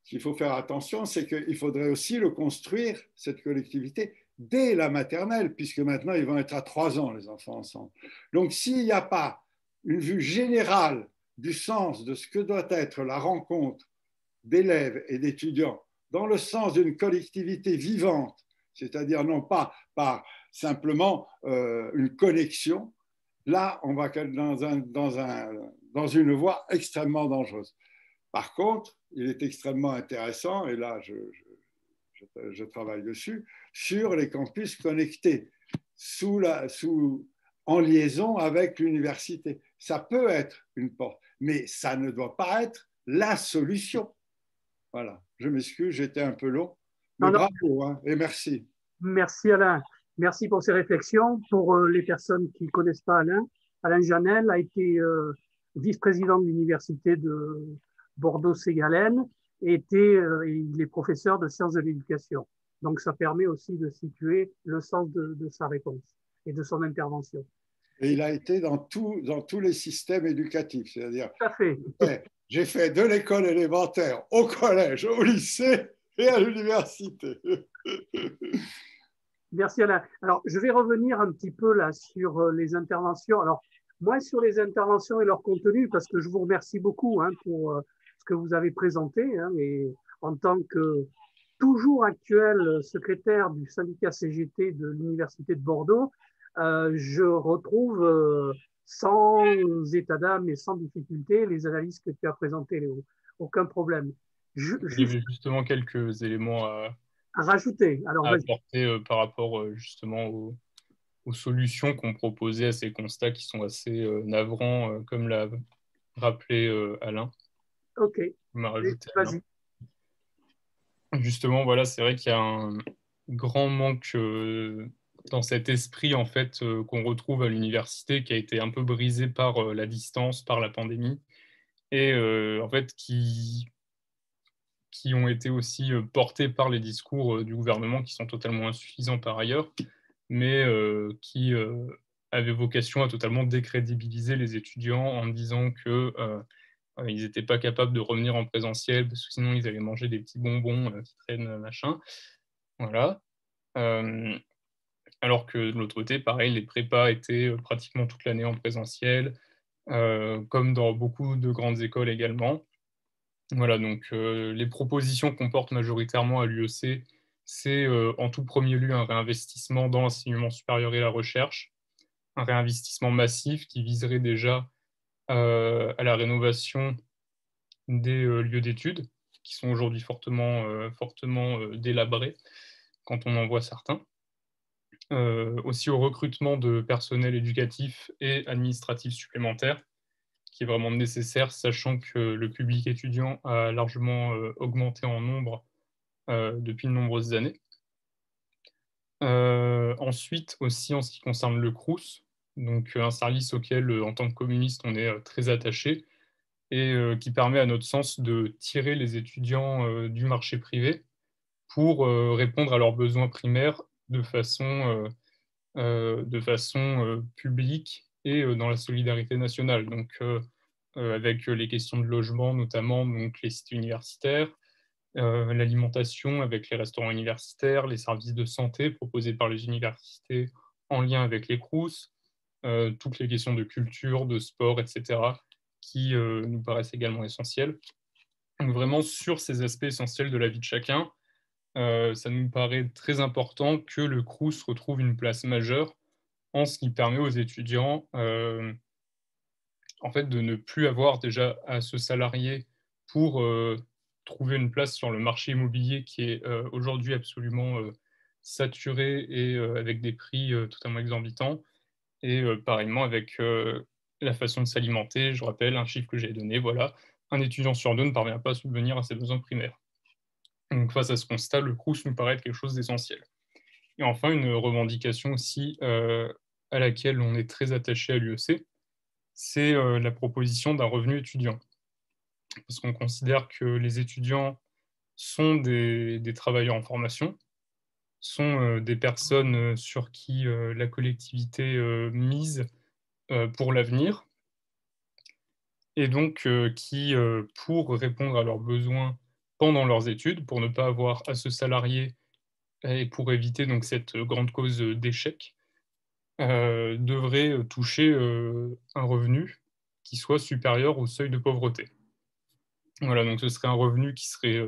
[SPEAKER 6] Ce qu'il faut faire attention, c'est qu'il faudrait aussi le construire, cette collectivité, dès la maternelle, puisque maintenant, ils vont être à 3 ans, les enfants ensemble. Donc, s'il n'y a pas une vue générale du sens de ce que doit être la rencontre d'élèves et d'étudiants, dans le sens d'une collectivité vivante, c'est-à-dire non pas par simplement une connexion, là, on va dans une voie extrêmement dangereuse. Par contre, il est extrêmement intéressant, et là, je travaille dessus, sur les campus connectés, en liaison avec l'université. Ça peut être une porte, mais ça ne doit pas être la solution. Voilà, je m'excuse, j'étais un peu long, mais bravo, hein, et merci.
[SPEAKER 2] Merci Alain. Merci pour ces réflexions. Pour les personnes qui ne connaissent pas Alain, Alain Janel a été vice-président de l'université de Bordeaux-Ségalène et il est professeur de sciences de l'éducation. Donc ça permet aussi de situer le sens de sa réponse et de son intervention.
[SPEAKER 6] Et il a été dans tous les systèmes éducatifs, c'est-à-dire
[SPEAKER 2] tout à fait.
[SPEAKER 6] J'ai fait de l'école élémentaire au collège, au lycée et à l'université.
[SPEAKER 2] Merci Alain. Alors, je vais revenir un petit peu là sur les interventions. Alors, moins sur les interventions et leur contenu, parce que je vous remercie beaucoup hein, pour ce que vous avez présenté. Hein, et en tant que toujours actuel secrétaire du syndicat CGT de l'Université de Bordeaux, je retrouve sans état d'âme et sans difficulté les analyses que tu as présentées, Léo. Aucun problème.
[SPEAKER 5] Il y avait justement quelques éléments à
[SPEAKER 2] rajouter. Alors,
[SPEAKER 5] à apporter par rapport justement aux solutions qu'on proposait à ces constats qui sont assez navrants, comme l'a rappelé Alain.
[SPEAKER 2] Ok, vas-y.
[SPEAKER 5] Justement, voilà, c'est vrai qu'il y a un grand manque dans cet esprit en fait qu'on retrouve à l'université, qui a été un peu brisé par la distance, par la pandémie, et en fait qui ont été aussi portés par les discours du gouvernement, qui sont totalement insuffisants par ailleurs, mais qui avaient vocation à totalement décrédibiliser les étudiants en disant qu'ils n'étaient pas capables de revenir en présentiel, parce que sinon ils allaient manger des petits bonbons qui traînent, machin. Voilà. Alors que de l'autre côté, pareil, les prépas étaient pratiquement toute l'année en présentiel, comme dans beaucoup de grandes écoles également. Voilà, donc les propositions qu'on porte majoritairement à l'UEC, c'est en tout premier lieu un réinvestissement dans l'enseignement supérieur et la recherche, un réinvestissement massif qui viserait déjà à la rénovation des lieux d'études, qui sont aujourd'hui fortement délabrés quand on en voit certains. Aussi au recrutement de personnel éducatif et administratif supplémentaire, qui est vraiment nécessaire, sachant que le public étudiant a largement augmenté en nombre depuis de nombreuses années. Ensuite, aussi en ce qui concerne le Crous, donc un service auquel, en tant que communiste, on est très attaché et qui permet, à notre sens, de tirer les étudiants du marché privé pour répondre à leurs besoins primaires de façon publique et dans la solidarité nationale. Donc, avec les questions de logement, notamment donc les sites universitaires, l'alimentation avec les restaurants universitaires, les services de santé proposés par les universités en lien avec les Crous, toutes les questions de culture, de sport, etc., qui nous paraissent également essentielles. Donc vraiment, sur ces aspects essentiels de la vie de chacun, ça nous paraît très important que le Crous retrouve une place majeure en ce qui permet aux étudiants en fait, de ne plus avoir déjà à se salarier pour trouver une place sur le marché immobilier qui est aujourd'hui absolument saturé et avec des prix totalement exorbitants. Et pareillement avec la façon de s'alimenter, je rappelle un chiffre que j'ai donné, voilà, un étudiant sur deux ne parvient pas à subvenir à ses besoins primaires. Donc face à ce constat, le Crous nous paraît être quelque chose d'essentiel. Et enfin, une revendication aussi à laquelle on est très attaché à l'UEC, c'est la proposition d'un revenu étudiant. Parce qu'on considère que les étudiants sont des travailleurs en formation, sont des personnes sur qui la collectivité mise pour l'avenir, et donc qui, pour répondre à leurs besoins pendant leurs études, pour ne pas avoir à se salarier et pour éviter donc cette grande cause d'échec, devraient toucher un revenu qui soit supérieur au seuil de pauvreté. Voilà, donc ce serait un revenu qui serait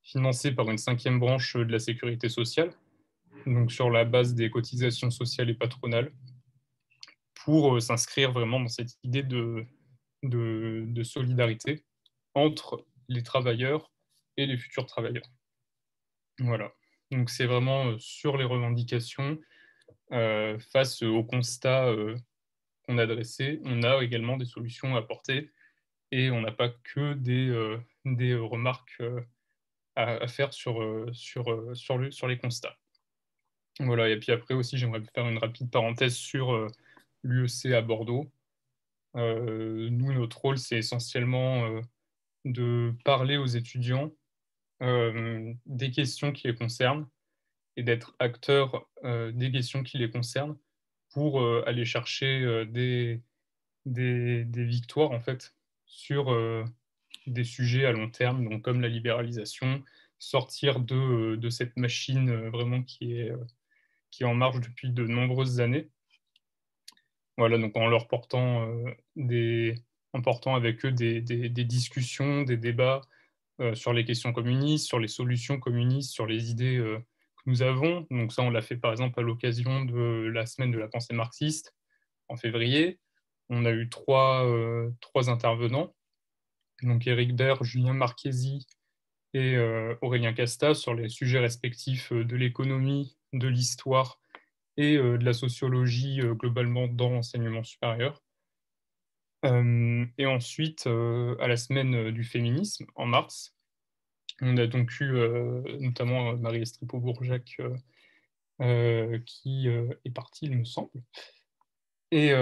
[SPEAKER 5] financé par une cinquième branche de la sécurité sociale, donc sur la base des cotisations sociales et patronales, pour s'inscrire vraiment dans cette idée de solidarité entre les travailleurs et les futurs travailleurs. Voilà. Donc c'est vraiment sur les revendications face au constat qu'on a dressé. On a également des solutions à apporter et on n'a pas que des remarques à faire sur les constats. Voilà. Et puis après aussi, j'aimerais faire une rapide parenthèse sur l'UEC à Bordeaux. Nous, notre rôle, c'est essentiellement de parler aux étudiants des questions qui les concernent et d'être acteur des questions qui les concernent pour aller chercher des victoires en fait sur des sujets à long terme, donc comme la libéralisation, sortir de cette machine vraiment qui est en marche depuis de nombreuses années. Voilà, donc en leur portant en portant avec eux des discussions, des débats sur les questions communistes, sur les solutions communistes, sur les idées que nous avons. Donc ça, on l'a fait par exemple à l'occasion de la semaine de la pensée marxiste en février. On a eu trois intervenants, donc Éric Baird, Julien Marchesi et Aurélien Casta, sur les sujets respectifs de l'économie, de l'histoire et de la sociologie globalement dans l'enseignement supérieur. Et ensuite, à la semaine du féminisme, en mars, on a donc eu notamment Marie Estripo-Bourjac qui est partie, il me semble, et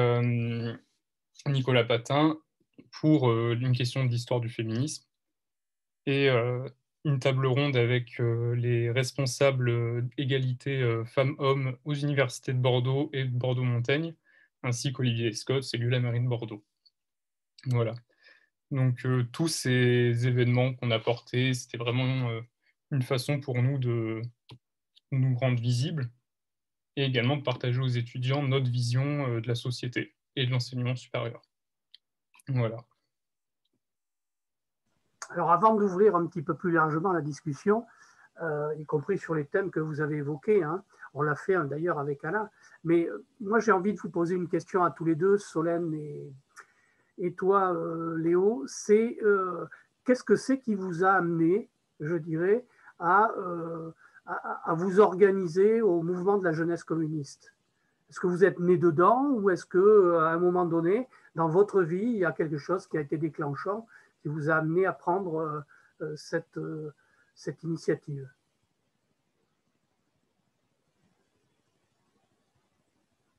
[SPEAKER 5] Nicolas Patin pour une question d'histoire du féminisme, et une table ronde avec les responsables égalité femmes-hommes aux universités de Bordeaux et de Bordeaux-Montaigne, ainsi qu'Olivier Scott, élu la mairie de Bordeaux. Voilà. Donc tous ces événements qu'on a portés, c'était vraiment une façon pour nous de nous rendre visibles et également de partager aux étudiants notre vision de la société et de l'enseignement supérieur. Voilà.
[SPEAKER 2] Alors avant d'ouvrir un petit peu plus largement la discussion, y compris sur les thèmes que vous avez évoqués, hein, on l'a fait d'ailleurs avec Alain, mais moi j'ai envie de vous poser une question à tous les deux, Solène et toi Léo, c'est qu'est-ce que c'est qui vous a amené, je dirais, à vous organiser au mouvement de la jeunesse communiste? Est-ce que vous êtes né dedans ou est-ce qu'à un moment donné, dans votre vie, il y a quelque chose qui a été déclenchant, qui vous a amené à prendre cette initiative?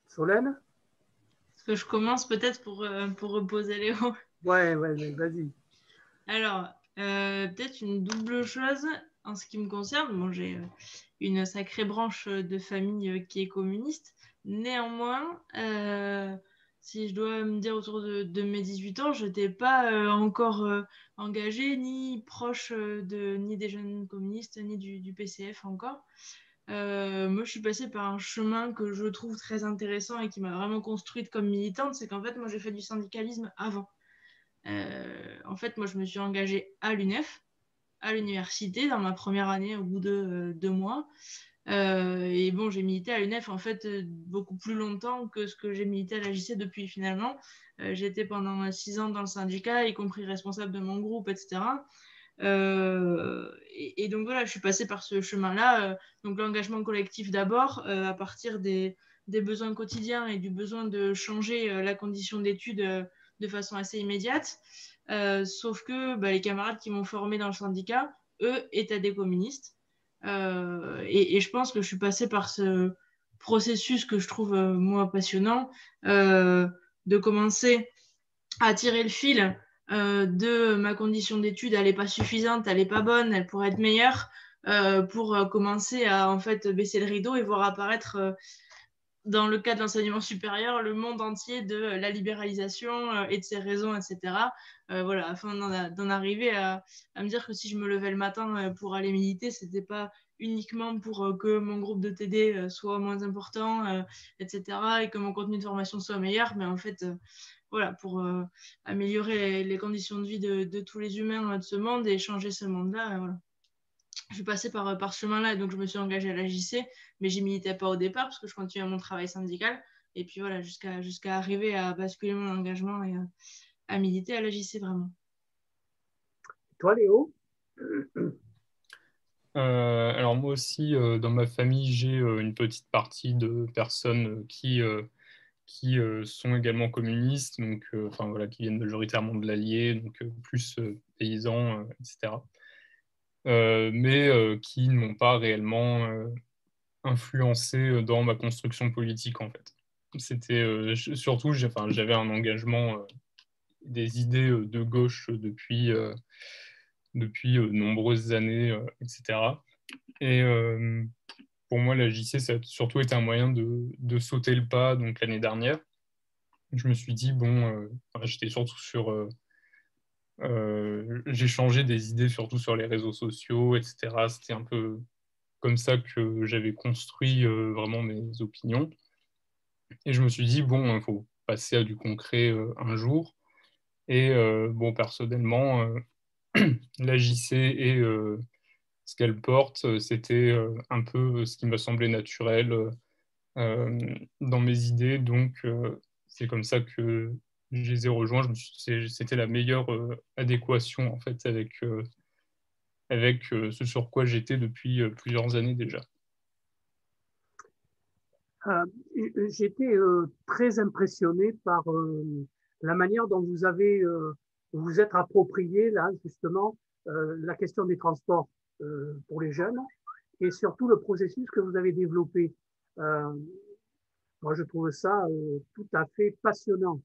[SPEAKER 2] Solène?
[SPEAKER 3] que je commence peut-être pour reposer Léo.
[SPEAKER 2] Ouais, vas-y.
[SPEAKER 3] Alors, peut-être une double chose en ce qui me concerne. Bon, j'ai une sacrée branche de famille qui est communiste. Néanmoins, si je dois me dire autour de mes 18 ans, je n'étais pas encore engagée, ni proche ni des jeunes communistes, ni du PCF encore. Moi, je suis passée par un chemin que je trouve très intéressant et qui m'a vraiment construite comme militante. C'est qu'en fait, moi, j'ai fait du syndicalisme avant. En fait, moi, je me suis engagée à l'UNEF, à l'université, dans ma première année, au bout de 2 mois. Et bon, j'ai milité à l'UNEF, en fait, beaucoup plus longtemps que ce que j'ai milité à la JC depuis, finalement. J'ai été pendant 6 ans dans le syndicat, y compris responsable de mon groupe, etc. Et donc, voilà, je suis passée par ce chemin-là. Donc, l'engagement collectif d'abord, à partir des besoins quotidiens et du besoin de changer la condition d'études de façon assez immédiate. Sauf que les camarades qui m'ont formé dans le syndicat, eux, étaient des communistes. Et je pense que je suis passée par ce processus que je trouve, moi, passionnant, de commencer à tirer le fil de ma condition d'études. Elle n'est pas suffisante, elle n'est pas bonne, elle pourrait être meilleure, pour commencer à en fait baisser le rideau et voir apparaître dans le cas de l'enseignement supérieur, le monde entier de la libéralisation et de ses raisons, etc. Voilà, afin d'en arriver à me dire que si je me levais le matin pour aller militer, c'était pas uniquement pour que mon groupe de TD soit moins important, etc., et que mon contenu de formation soit meilleur, mais en fait, voilà, pour améliorer les conditions de vie de tous les humains de ce monde et changer ce monde-là. Voilà. Je suis passée par ce chemin-là, et donc je me suis engagée à la JC, mais j'y militais pas au départ parce que je continuais mon travail syndical. Et puis voilà, jusqu'à arriver à basculer mon engagement et à militer à la JC vraiment.
[SPEAKER 2] Toi, Léo?
[SPEAKER 5] Alors moi aussi, dans ma famille, j'ai une petite partie de personnes qui sont également communistes, donc enfin voilà, qui viennent majoritairement de l'Allier, donc plus paysans, etc. Mais qui ne m'ont pas réellement influencé dans ma construction politique en fait. C'était surtout, j'avais un engagement, des idées de gauche depuis nombreuses années, etc. Et pour moi, la JC, ça a surtout été un moyen de sauter le pas. Donc l'année dernière, je me suis dit, bon, j'étais surtout j'ai changé des idées surtout sur les réseaux sociaux, etc. C'était un peu comme ça que j'avais construit vraiment mes opinions. Et je me suis dit, bon, il faut passer à du concret un jour. Et bon, personnellement, la JC et ce qu'elle porte, c'était un peu ce qui me semblait naturel dans mes idées. Donc, c'est comme ça que je les ai rejoints. C'était la meilleure adéquation en fait avec ce sur quoi j'étais depuis plusieurs années déjà.
[SPEAKER 2] J'étais très impressionné par la manière dont vous êtes approprié là justement la question des transports pour les jeunes et surtout le processus que vous avez développé. Moi, je trouve ça tout à fait passionnant.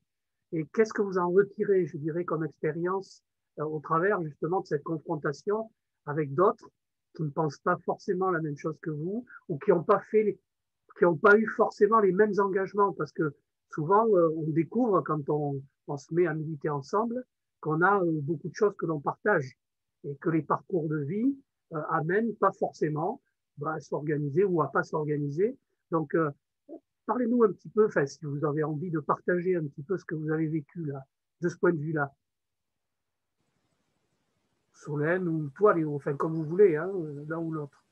[SPEAKER 2] Et qu'est-ce que vous en retirez, je dirais, comme expérience au travers justement de cette confrontation avec d'autres qui ne pensent pas forcément la même chose que vous ou qui n'ont pas eu forcément les mêmes engagements, parce que souvent on découvre quand on se met à militer ensemble qu'on a beaucoup de choses que l'on partage et que les parcours de vie amènent pas forcément à s'organiser ou à pas s'organiser. Donc parlez-nous un petit peu, enfin, si vous avez envie de partager un petit peu ce que vous avez vécu là, de ce point de vue-là. Solène ou toi, Léo, enfin comme vous voulez, hein, l'un ou l'autre.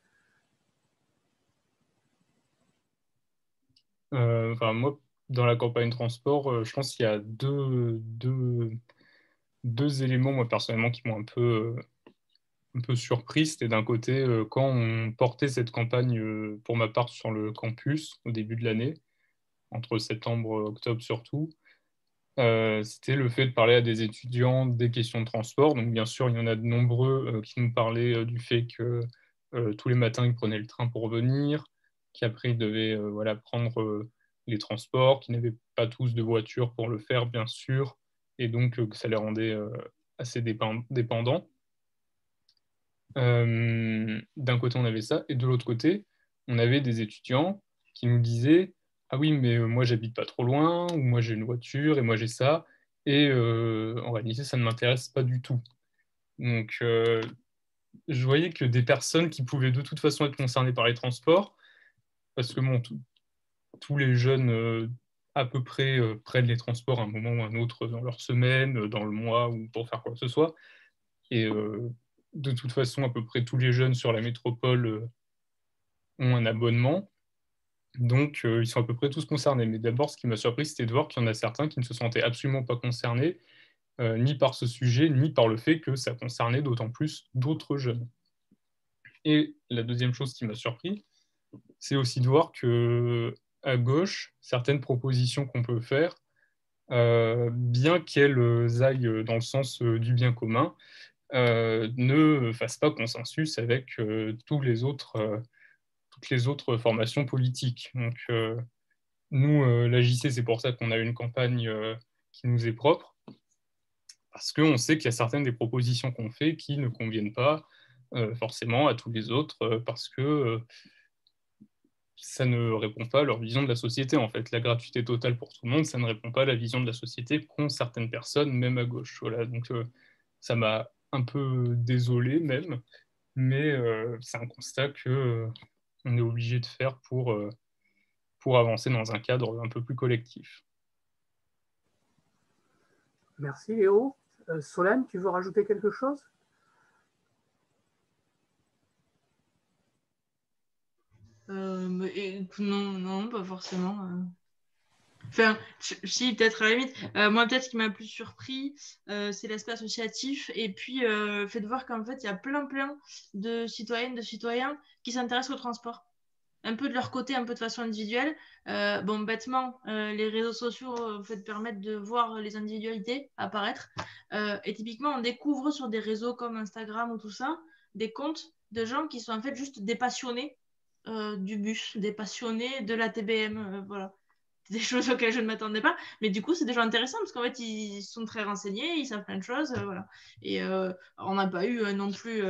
[SPEAKER 5] Enfin, moi, dans la campagne transport, je pense qu'il y a deux éléments, moi, personnellement, qui m'ont un peu surpris. C'était d'un côté, quand on portait cette campagne, pour ma part, sur le campus, au début de l'année, entre septembre et octobre surtout, c'était le fait de parler à des étudiants des questions de transport. Donc, bien sûr, il y en a de nombreux qui nous parlaient du fait que tous les matins, ils prenaient le train pour venir, qu'après, ils devaient voilà, prendre les transports, qui n'avaient pas tous de voiture pour le faire, bien sûr, et donc que ça les rendait assez dépendants. D'un côté, on avait ça, et de l'autre côté, on avait des étudiants qui nous disaient « Ah oui, mais moi, j'habite pas trop loin, ou moi, j'ai une voiture, et moi, j'ai ça, et en réalité, ça ne m'intéresse pas du tout. » Donc, je voyais que des personnes qui pouvaient de toute façon être concernées par les transports, parce que bon, tous les jeunes à peu près prennent les transports à un moment ou un autre dans leur semaine, dans le mois, ou pour faire quoi que ce soit. Et de toute façon, à peu près tous les jeunes sur la métropole ont un abonnement. Donc, ils sont à peu près tous concernés. Mais d'abord, ce qui m'a surpris, c'était de voir qu'il y en a certains qui ne se sentaient absolument pas concernés, ni par ce sujet, ni par le fait que ça concernait d'autant plus d'autres jeunes. Et la deuxième chose qui m'a surpris, c'est aussi de voir qu'à gauche, certaines propositions qu'on peut faire, bien qu'elles aillent dans le sens du bien commun, ne fassent pas consensus avec toutes les autres formations politiques. Donc, nous, l'AJC, c'est pour ça qu'on a une campagne qui nous est propre, parce qu'on sait qu'il y a certaines des propositions qu'on fait qui ne conviennent pas forcément à tous les autres, parce que ça ne répond pas à leur vision de la société, en fait. La gratuité totale pour tout le monde, ça ne répond pas à la vision de la société qu'ont certaines personnes, même à gauche. Voilà, donc ça m'a un peu désolé même, mais c'est un constat qu'on est obligé de faire pour avancer dans un cadre un peu plus collectif.
[SPEAKER 2] Merci Léo. Solène, tu veux rajouter quelque chose?
[SPEAKER 3] Non, pas forcément. Enfin, si, peut-être à la limite. Moi, peut-être ce qui m'a plus surpris, c'est l'aspect associatif. Et puis, fait de voir qu'en fait, il y a plein de citoyennes, de citoyens qui s'intéressent au transport. Un peu de leur côté, un peu de façon individuelle. Bon, bêtement, les réseaux sociaux permettent de voir les individualités apparaître. Et typiquement, on découvre sur des réseaux comme Instagram ou tout ça, des comptes de gens qui sont en fait juste des passionnés du bus, des passionnés de la TBM, voilà. Des choses auxquelles je ne m'attendais pas, mais du coup c'est des gens intéressants parce qu'en fait ils sont très renseignés, ils savent plein de choses, voilà. Et on n'a pas eu non plus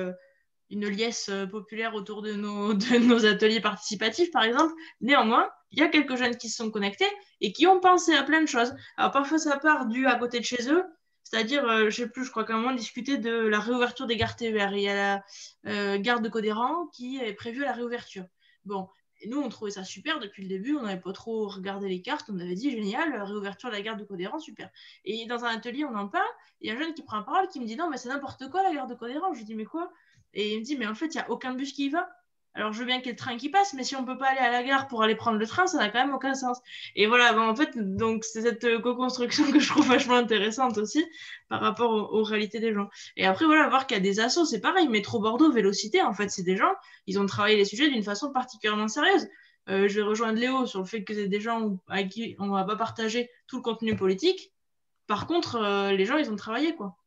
[SPEAKER 3] une liesse populaire autour de nos ateliers participatifs par exemple. Néanmoins, il y a quelques jeunes qui se sont connectés et qui ont pensé à plein de choses. Alors parfois ça part du à côté de chez eux, c'est-à-dire, je sais plus, je crois qu'à un moment on discutait de la réouverture des gares TER. Il y a la gare de Codéran qui est prévue à la réouverture. Bon, et nous, on trouvait ça super depuis le début. On n'avait pas trop regardé les cartes. On avait dit génial, réouverture de la gare de Codéran, super. Et dans un atelier, on en parle. Il y a un jeune qui prend la parole qui me dit non, mais c'est n'importe quoi la gare de Codéran. Je lui dis mais quoi? Et il me dit mais en fait, il n'y a aucun bus qui y va. Alors je veux bien qu'il y ait le train qui passe, mais si on ne peut pas aller à la gare pour aller prendre le train, ça n'a quand même aucun sens. Et voilà, bon, en fait, donc c'est cette co-construction que je trouve vachement intéressante aussi par rapport aux réalités des gens. Et après, voilà, voir qu'il y a des assos, c'est pareil. Métro Bordeaux, Vélocité, en fait, c'est des gens, ils ont travaillé les sujets d'une façon particulièrement sérieuse. Je vais rejoindre Léo sur le fait que c'est des gens avec qui on ne va pas partager tout le contenu politique. Par contre, les gens, ils ont travaillé, quoi.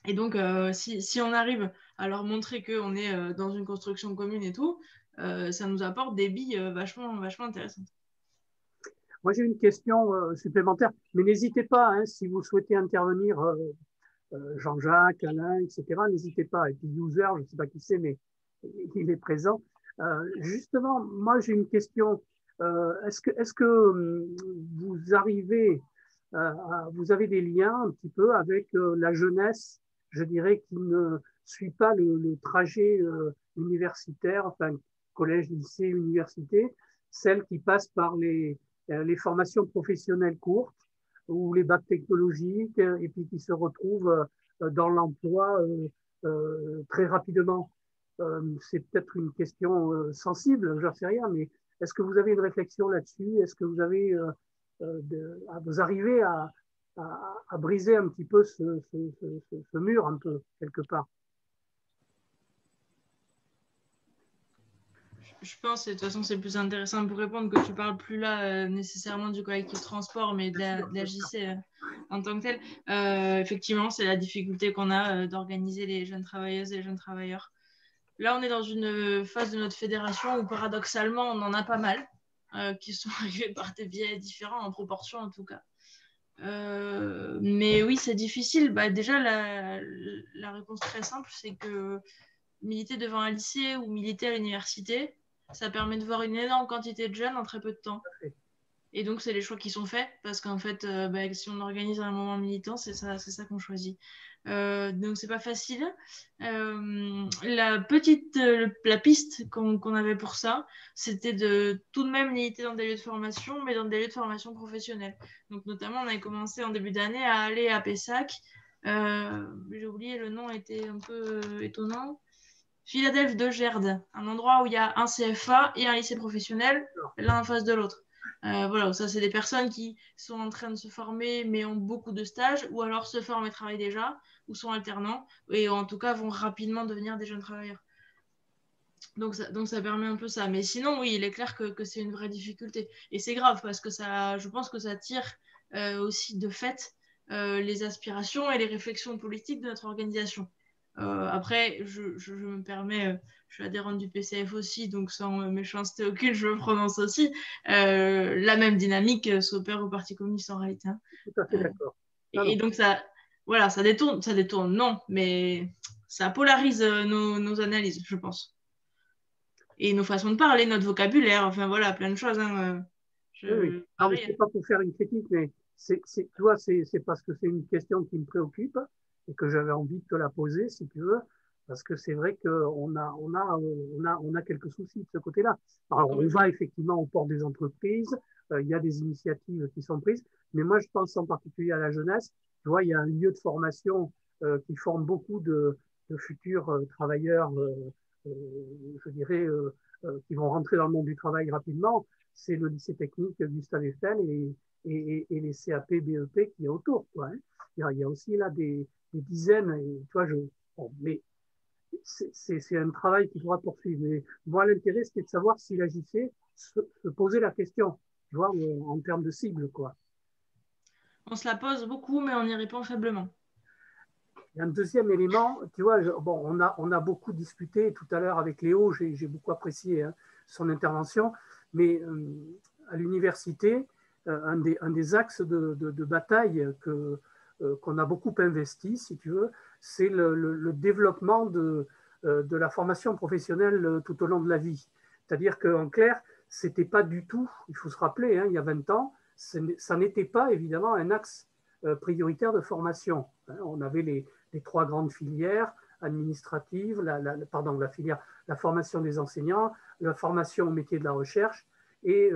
[SPEAKER 3] Et donc, si on arrive à leur montrer qu'on est dans une construction commune et tout, ça nous apporte des billes vachement intéressantes.
[SPEAKER 2] Moi, j'ai une question supplémentaire, mais n'hésitez pas, hein, si vous souhaitez intervenir, Jean-Jacques, Alain, etc., n'hésitez pas. Et puis, user, je ne sais pas qui c'est, mais il est présent. Justement, moi, j'ai une question. Est-ce que vous arrivez, vous avez des liens un petit peu avec la jeunesse, je dirais, qui ne suit pas le trajet universitaire, enfin, collège, lycée, université, celle qui passe par les formations professionnelles courtes ou les bacs technologiques et puis qui se retrouvent dans l'emploi très rapidement. C'est peut-être une question sensible, je ne sais rien, mais est-ce que vous avez une réflexion là-dessus? Est-ce que vous avez, vous arrivez à briser un petit peu ce mur, un peu, quelque part?
[SPEAKER 3] Je pense, et de toute façon, c'est plus intéressant pour répondre que tu parles plus là nécessairement du collectif transport, mais de la JC en tant que tel. Effectivement, c'est la difficulté qu'on a d'organiser les jeunes travailleuses et les jeunes travailleurs. Là, on est dans une phase de notre fédération où paradoxalement, on en a pas mal. qui sont arrivés par des biais différents, en proportion en tout cas. Mais oui, c'est difficile. Bah, déjà, la réponse très simple, c'est que militer devant un lycée ou militer à l'université, ça permet de voir une énorme quantité de jeunes en très peu de temps. Et donc, c'est les choix qui sont faits, parce qu'en fait, si on organise un moment militant, c'est ça qu'on choisit. Donc, c'est pas facile. La piste qu'on avait pour ça, c'était de tout de même militer dans des lieux de formation, mais dans des lieux de formation professionnelle. Donc, notamment, on avait commencé en début d'année à aller à Pessac. J'ai oublié, le nom était un peu étonnant. Philadelphie de Gerde, un endroit où il y a un CFA et un lycée professionnel, l'un en face de l'autre. Voilà, ça c'est des personnes qui sont en train de se former mais ont beaucoup de stages, ou alors se forment et travaillent déjà, ou sont alternants, et en tout cas vont rapidement devenir des jeunes travailleurs. Donc ça permet un peu ça. Mais sinon, oui, il est clair que c'est une vraie difficulté. Et c'est grave parce que je pense que ça tire aussi de fait les aspirations et les réflexions politiques de notre organisation. Après, je me permets, je suis adhérente du PCF aussi, donc sans méchanceté aucune, je me prononce aussi. La même dynamique s'opère au Parti communiste en réalité. Hein.
[SPEAKER 2] Tout à fait d'accord.
[SPEAKER 3] Et donc ça détourne, non, mais ça polarise nos analyses, je pense. Et nos façons de parler, notre vocabulaire, enfin voilà, plein de choses. Hein.
[SPEAKER 2] Oui. Non, mais c'est pas pour faire une critique, mais tu vois, c'est parce que c'est une question qui me préoccupe et que j'avais envie de te la poser, si tu veux, parce que c'est vrai qu'on a quelques soucis de ce côté-là. Alors, on va effectivement au port des entreprises, il y a des initiatives qui sont prises, mais moi, je pense en particulier à la jeunesse. Tu vois, il y a un lieu de formation qui forme beaucoup de futurs travailleurs, je dirais, qui vont rentrer dans le monde du travail rapidement. C'est le lycée technique Gustave Eiffel et les CAP, BEP qui est autour. Quoi, hein. Il y a aussi là des dizaines, et, tu vois, mais c'est un travail qui doit poursuivre. Mais moi, l'intérêt, c'était de savoir si la JC se posait la question, tu vois, en termes de cible. Quoi.
[SPEAKER 3] On se la pose beaucoup, mais on y répond faiblement.
[SPEAKER 2] Il y a un deuxième élément, tu vois, on a beaucoup discuté tout à l'heure avec Léo, j'ai beaucoup apprécié son intervention, mais à l'université, un des axes de bataille qu'on a beaucoup investi, si tu veux, c'est le développement de la formation professionnelle tout au long de la vie. C'est-à-dire qu'en clair, c'était pas du tout, il faut se rappeler, il y a 20 ans, ça n'était pas évidemment un axe prioritaire de formation. On avait les 3 grandes filières administratives, la formation des enseignants, la formation au métier de la recherche et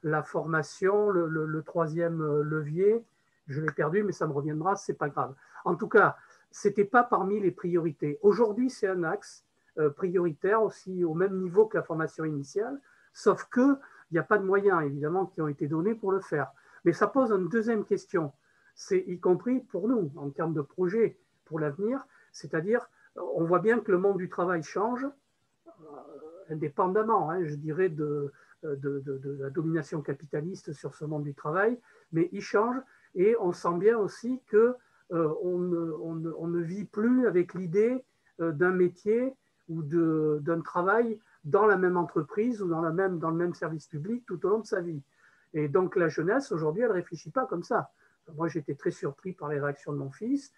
[SPEAKER 2] la formation, le troisième levier, je l'ai perdu, mais ça me reviendra, c'est pas grave. En tout cas, c'était pas parmi les priorités. Aujourd'hui, c'est un axe prioritaire aussi au même niveau que la formation initiale, sauf qu'il n'y a pas de moyens, évidemment, qui ont été donnés pour le faire. Mais ça pose une deuxième question, c'est y compris pour nous, en termes de projet pour l'avenir, c'est-à-dire, on voit bien que le monde du travail change, indépendamment, je dirais, de la domination capitaliste sur ce monde du travail, mais il change et on sent bien aussi qu'on ne vit plus avec l'idée d'un métier ou d'un travail dans la même entreprise ou dans le même service public tout au long de sa vie. Et donc la jeunesse, aujourd'hui, elle ne réfléchit pas comme ça. Moi, j'étais très surpris par les réactions de mon fils.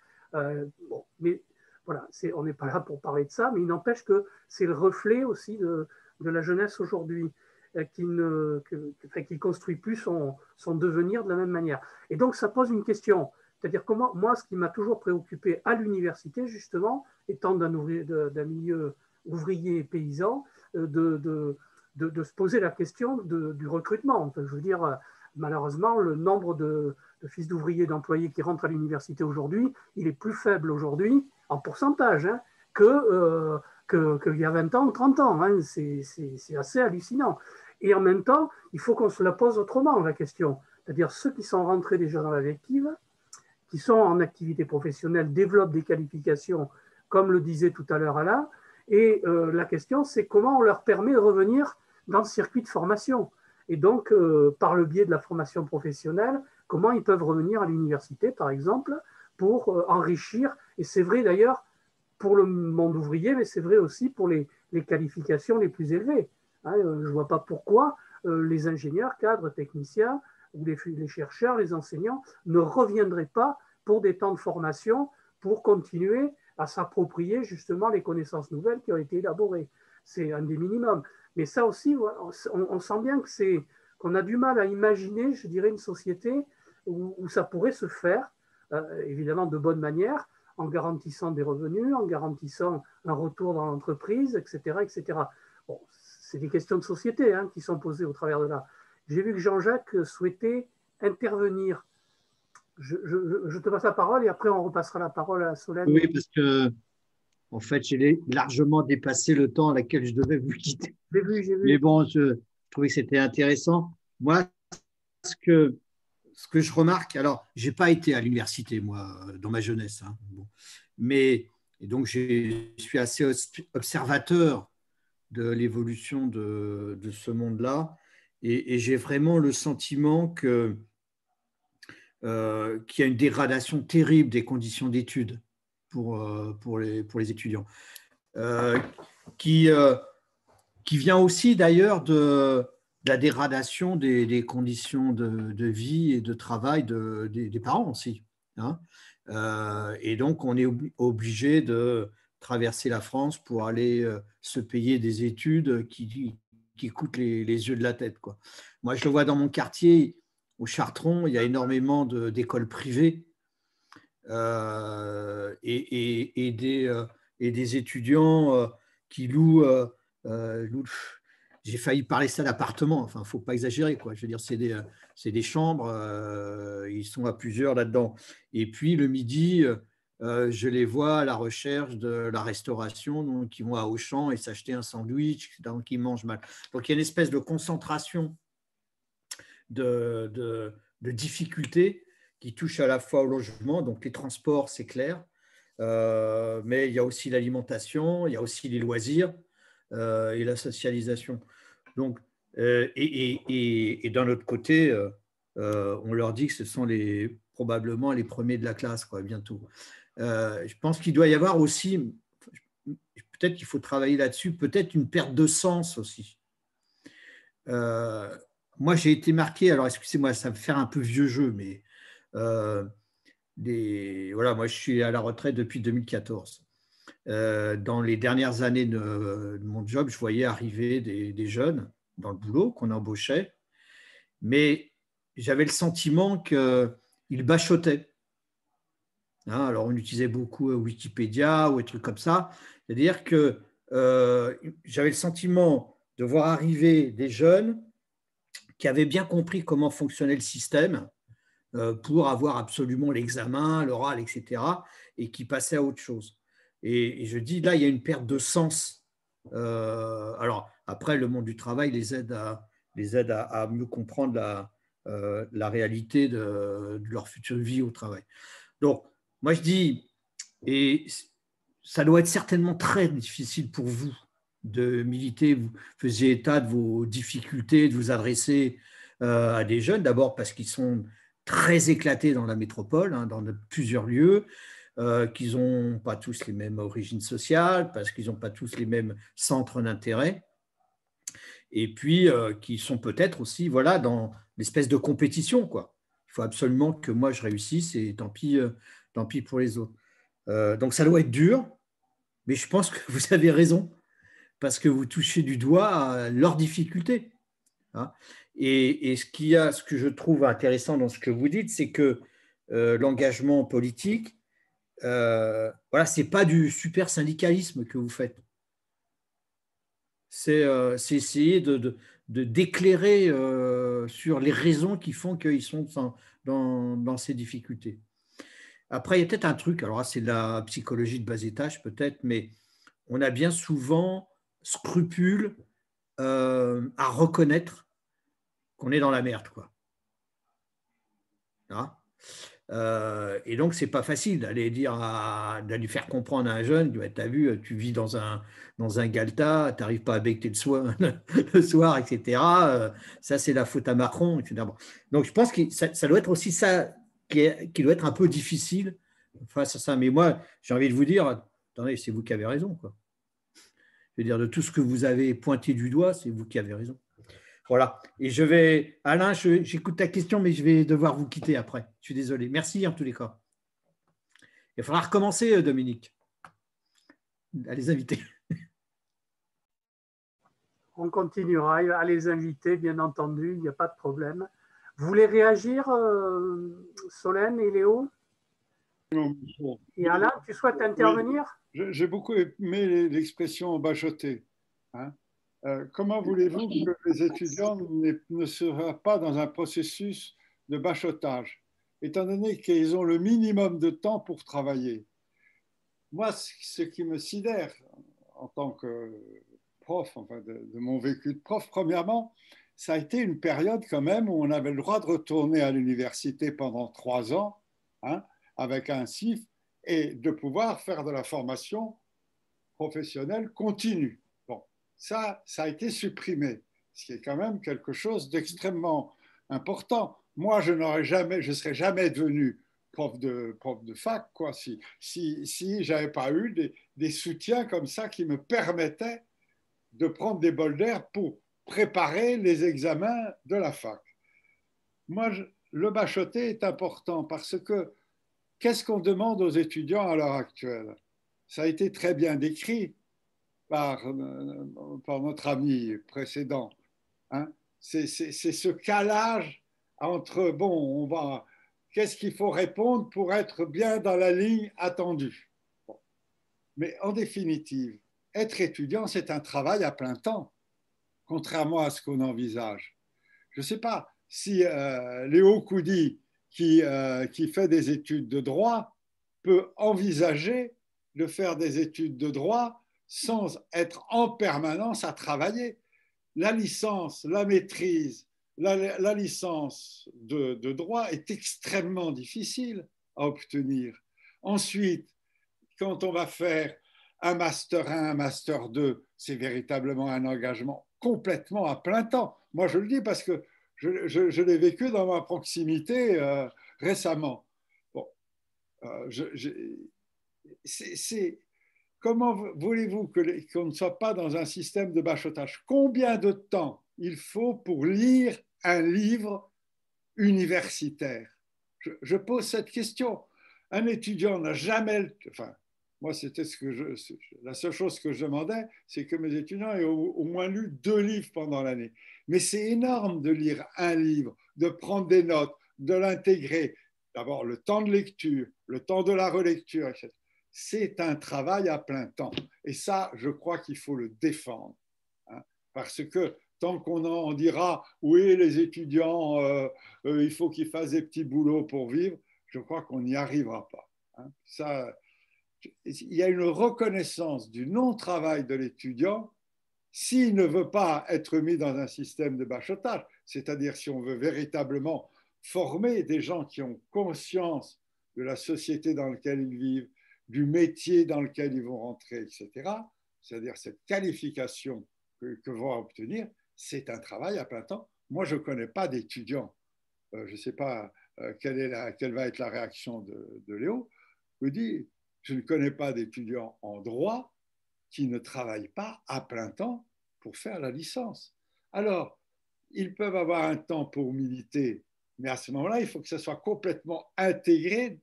[SPEAKER 2] Mais voilà, on n'est pas là pour parler de ça, mais il n'empêche que c'est le reflet aussi de la jeunesse aujourd'hui, qui ne construit plus son devenir de la même manière. Et donc, ça pose une question. C'est-à-dire, moi, ce qui m'a toujours préoccupé à l'université, justement, étant d'un milieu ouvrier et paysan, de se poser la question du recrutement. Enfin, je veux dire, malheureusement, le nombre de fils d'ouvriers, d'employés qui rentrent à l'université aujourd'hui, il est plus faible aujourd'hui, en pourcentage, qu'il y a 20 ans ou 30 ans. C'est assez hallucinant. Et en même temps, il faut qu'on se la pose autrement, la question. C'est-à-dire ceux qui sont rentrés déjà dans la vie active, qui sont en activité professionnelle, développent des qualifications, comme le disait tout à l'heure Alain, et la question, c'est comment on leur permet de revenir dans le circuit de formation. Et donc, par le biais de la formation professionnelle, comment ils peuvent revenir à l'université, par exemple, pour enrichir. Et c'est vrai d'ailleurs pour le monde ouvrier, mais c'est vrai aussi pour les qualifications les plus élevées. Je ne vois pas pourquoi les ingénieurs, cadres, techniciens, ou les chercheurs, les enseignants ne reviendraient pas pour des temps de formation pour continuer à s'approprier justement les connaissances nouvelles qui ont été élaborées. C'est un des minimums. Mais ça aussi, on sent bien qu'on a du mal à imaginer, je dirais, une société où ça pourrait se faire, évidemment de bonne manière, en garantissant des revenus, en garantissant un retour dans l'entreprise, etc., etc. Bon, c'est des questions de société qui sont posées au travers de là. J'ai vu que Jean-Jacques souhaitait intervenir. Je te passe la parole et après on repassera la parole à Solène.
[SPEAKER 4] Oui, parce que en fait, j'ai largement dépassé le temps à laquelle je devais vous quitter.
[SPEAKER 2] J'ai vu.
[SPEAKER 4] Mais bon, je trouvais que c'était intéressant. Moi, ce que je remarque, alors, je n'ai pas été à l'université, moi, dans ma jeunesse, bon. Mais et donc, je suis assez observateur de l'évolution de ce monde-là. Et j'ai vraiment le sentiment qu'il y a une dégradation terrible des conditions d'études pour les étudiants, qui vient aussi d'ailleurs de la dégradation des conditions de vie et de travail des parents aussi. Et donc, on est obligé de traverser la France pour aller se payer des études qui coûtent les yeux de la tête, quoi. Moi, je le vois dans mon quartier, au Chartron, il y a énormément d'écoles privées et des étudiants qui louent j'ai failli parler ça d'appartement, enfin, il ne faut pas exagérer, quoi. Je veux dire, c'est des chambres, ils sont à plusieurs là-dedans. Et puis, le midi, je les vois à la recherche de la restauration, donc ils vont à Auchan et s'acheter un sandwich, donc ils mangent mal. Donc, il y a une espèce de concentration de difficultés qui touchent à la fois au logement, donc les transports, c'est clair, mais il y a aussi l'alimentation, il y a aussi les loisirs, et la socialisation. Donc, et d'un autre côté, on leur dit que ce sont probablement les premiers de la classe, quoi, bientôt. Je pense qu'il doit y avoir aussi, peut-être qu'il faut travailler là-dessus, peut-être une perte de sens aussi. Moi, j'ai été marqué, alors excusez-moi, ça va me faire un peu vieux jeu, mais voilà, moi, je suis à la retraite depuis 2014. Dans les dernières années de mon job, je voyais arriver des jeunes dans le boulot qu'on embauchait, mais j'avais le sentiment qu'ils bachotaient. Alors, on utilisait beaucoup Wikipédia ou des trucs comme ça. C'est-à-dire que j'avais le sentiment de voir arriver des jeunes qui avaient bien compris comment fonctionnait le système pour avoir absolument l'examen, l'oral, etc., et qui passaient à autre chose. Et je dis, là, il y a une perte de sens. Alors, après, le monde du travail les aide à mieux comprendre la réalité de leur future vie au travail. Donc, moi, je dis, et ça doit être certainement très difficile pour vous de militer. Vous faisiez état de vos difficultés, de vous adresser à des jeunes, d'abord parce qu'ils sont très éclatés dans la métropole, dans plusieurs lieux, qu'ils n'ont pas tous les mêmes origines sociales, parce qu'ils n'ont pas tous les mêmes centres d'intérêt, et puis qui sont peut-être aussi dans l'espèce de compétition, quoi. Il faut absolument que moi je réussisse et tant pis pour les autres. Donc ça doit être dur, mais je pense que vous avez raison, parce que vous touchez du doigt leurs difficultés. Et ce que je trouve intéressant dans ce que vous dites, c'est que l'engagement politique, c'est pas du super syndicalisme que vous faites. C'est essayer d'éclairer sur les raisons qui font qu'ils sont dans ces difficultés. Après, il y a peut-être un truc, alors là, c'est de la psychologie de bas étage peut-être, mais on a bien souvent scrupule à reconnaître qu'on est dans la merde, quoi. Et donc, c'est pas facile d'aller faire comprendre à un jeune, tu as vu, tu vis dans un galetas, tu n'arrives pas à becter le soir, etc. Ça, c'est la faute à Macron, etc. Bon. Donc, je pense que ça doit être aussi ça qui doit être un peu difficile face à ça. Mais moi, j'ai envie de vous dire, attendez, c'est vous qui avez raison, quoi. Je veux dire, de tout ce que vous avez pointé du doigt, c'est vous qui avez raison. Voilà. Et Alain, j'écoute ta question, mais je vais devoir vous quitter après. Je suis désolé. Merci en tous les cas. Il faudra recommencer, Dominique, à les inviter.
[SPEAKER 2] On continuera à les inviter, bien entendu, il n'y a pas de problème. Vous voulez réagir, Solène et Léo? Et Alain, tu souhaites intervenir?
[SPEAKER 6] J'ai beaucoup aimé l'expression bachoter. Hein. Comment voulez-vous que les étudiants ne soient pas dans un processus de bachotage, étant donné qu'ils ont le minimum de temps pour travailler? Moi, ce qui me sidère en tant que prof, enfin de mon vécu de prof, premièrement, ça a été une période quand même où on avait le droit de retourner à l'université pendant 3 ans, hein, avec un CIF, et de pouvoir faire de la formation professionnelle continue. Bon, ça a été supprimé, ce qui est quand même quelque chose d'extrêmement important. Moi, je ne serais jamais devenu prof de fac, quoi, si j'avais pas eu des soutiens comme ça qui me permettaient de prendre des bols d'air pour préparer les examens de la fac. Moi, le bachoter est important parce que qu'est-ce qu'on demande aux étudiants à l'heure actuelle? Ça a été très bien décrit par notre ami précédent. Hein? C'est ce calage entre, bon, qu'est-ce qu'il faut répondre pour être bien dans la ligne attendue. Bon. Mais en définitive, être étudiant, c'est un travail à plein temps, contrairement à ce qu'on envisage. Je ne sais pas si Léo Coudy, qui fait des études de droit, peut envisager de faire des études de droit sans être en permanence à travailler. La licence, la maîtrise, la licence de droit est extrêmement difficile à obtenir. Ensuite, quand on va faire un master 1, un master 2, c'est véritablement un engagement complètement à plein temps. Moi, je le dis parce que je l'ai vécu dans ma proximité récemment. Bon, comment voulez-vous qu'on ne soit pas dans un système de bachotage? Combien de temps il faut pour lire un livre universitaire? Je pose cette question. Un étudiant n'a jamais... Enfin, moi, c'était la seule chose que je demandais, c'est que mes étudiants aient au moins lu 2 livres pendant l'année. Mais c'est énorme de lire un livre, de prendre des notes, de l'intégrer. D'abord, le temps de lecture, le temps de la relecture, etc. C'est un travail à plein temps. Et ça, je crois qu'il faut le défendre. Hein, parce que tant qu'on en dira, oui, les étudiants, il faut qu'ils fassent des petits boulots pour vivre, je crois qu'on n'y arrivera pas. Hein. Ça, il y a une reconnaissance du non-travail de l'étudiant s'il ne veut pas être mis dans un système de bachotage, c'est-à-dire si on veut véritablement former des gens qui ont conscience de la société dans laquelle ils vivent, du métier dans lequel ils vont rentrer, etc., c'est-à-dire cette qualification que vont obtenir, c'est un travail à plein temps. Moi, je ne connais pas d'étudiants. Je ne sais pas quelle va être la réaction de Léo. Je dis, je ne connais pas d'étudiants en droit qui ne travaillent pas à plein temps pour faire la licence. Alors, ils peuvent avoir un temps pour militer, mais à ce moment-là, il faut que ça soit complètement intégré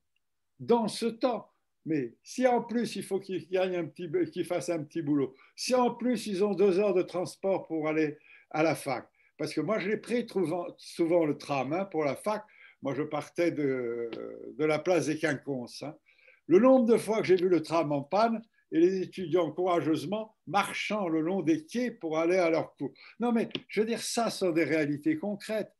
[SPEAKER 6] dans ce temps. Mais si en plus, il faut qu'ils fassent un petit boulot, si en plus, ils ont 2 heures de transport pour aller à la fac, parce que moi, je l'ai pris souvent le tram hein, pour la fac. Moi, je partais de la place des Quinconces. Hein. Le nombre de fois que j'ai vu le tram en panne et les étudiants courageusement marchant le long des quais pour aller à leur cours. Non, mais je veux dire, ça sont des réalités concrètes.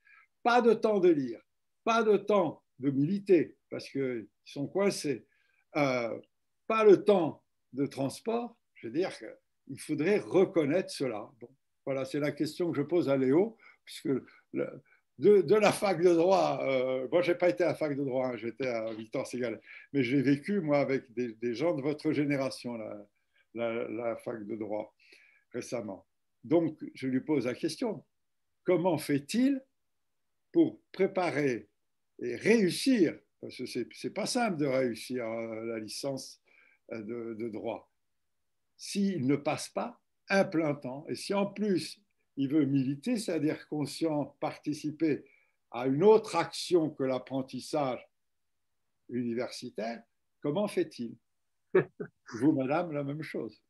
[SPEAKER 6] Pas de temps de lire, pas de temps de militer parce qu'ils sont coincés, pas le temps de transport. Je veux dire qu'il faudrait reconnaître cela. Bon, voilà, c'est la question que je pose à Léo, puisque de la fac de droit, moi je n'ai pas été à la fac de droit, hein, j'étais à Victor-Ségal, mais j'ai vécu moi avec des gens de votre génération, la fac de droit, récemment. Donc je lui pose la question, comment fait-il pour préparer et réussir, parce que ce n'est pas simple de réussir la licence de droit, s'il ne passe pas un plein temps, et si en plus il veut militer, c'est-à-dire conscient, participer à une autre action que l'apprentissage universitaire, comment fait-il? Vous, madame, la même chose.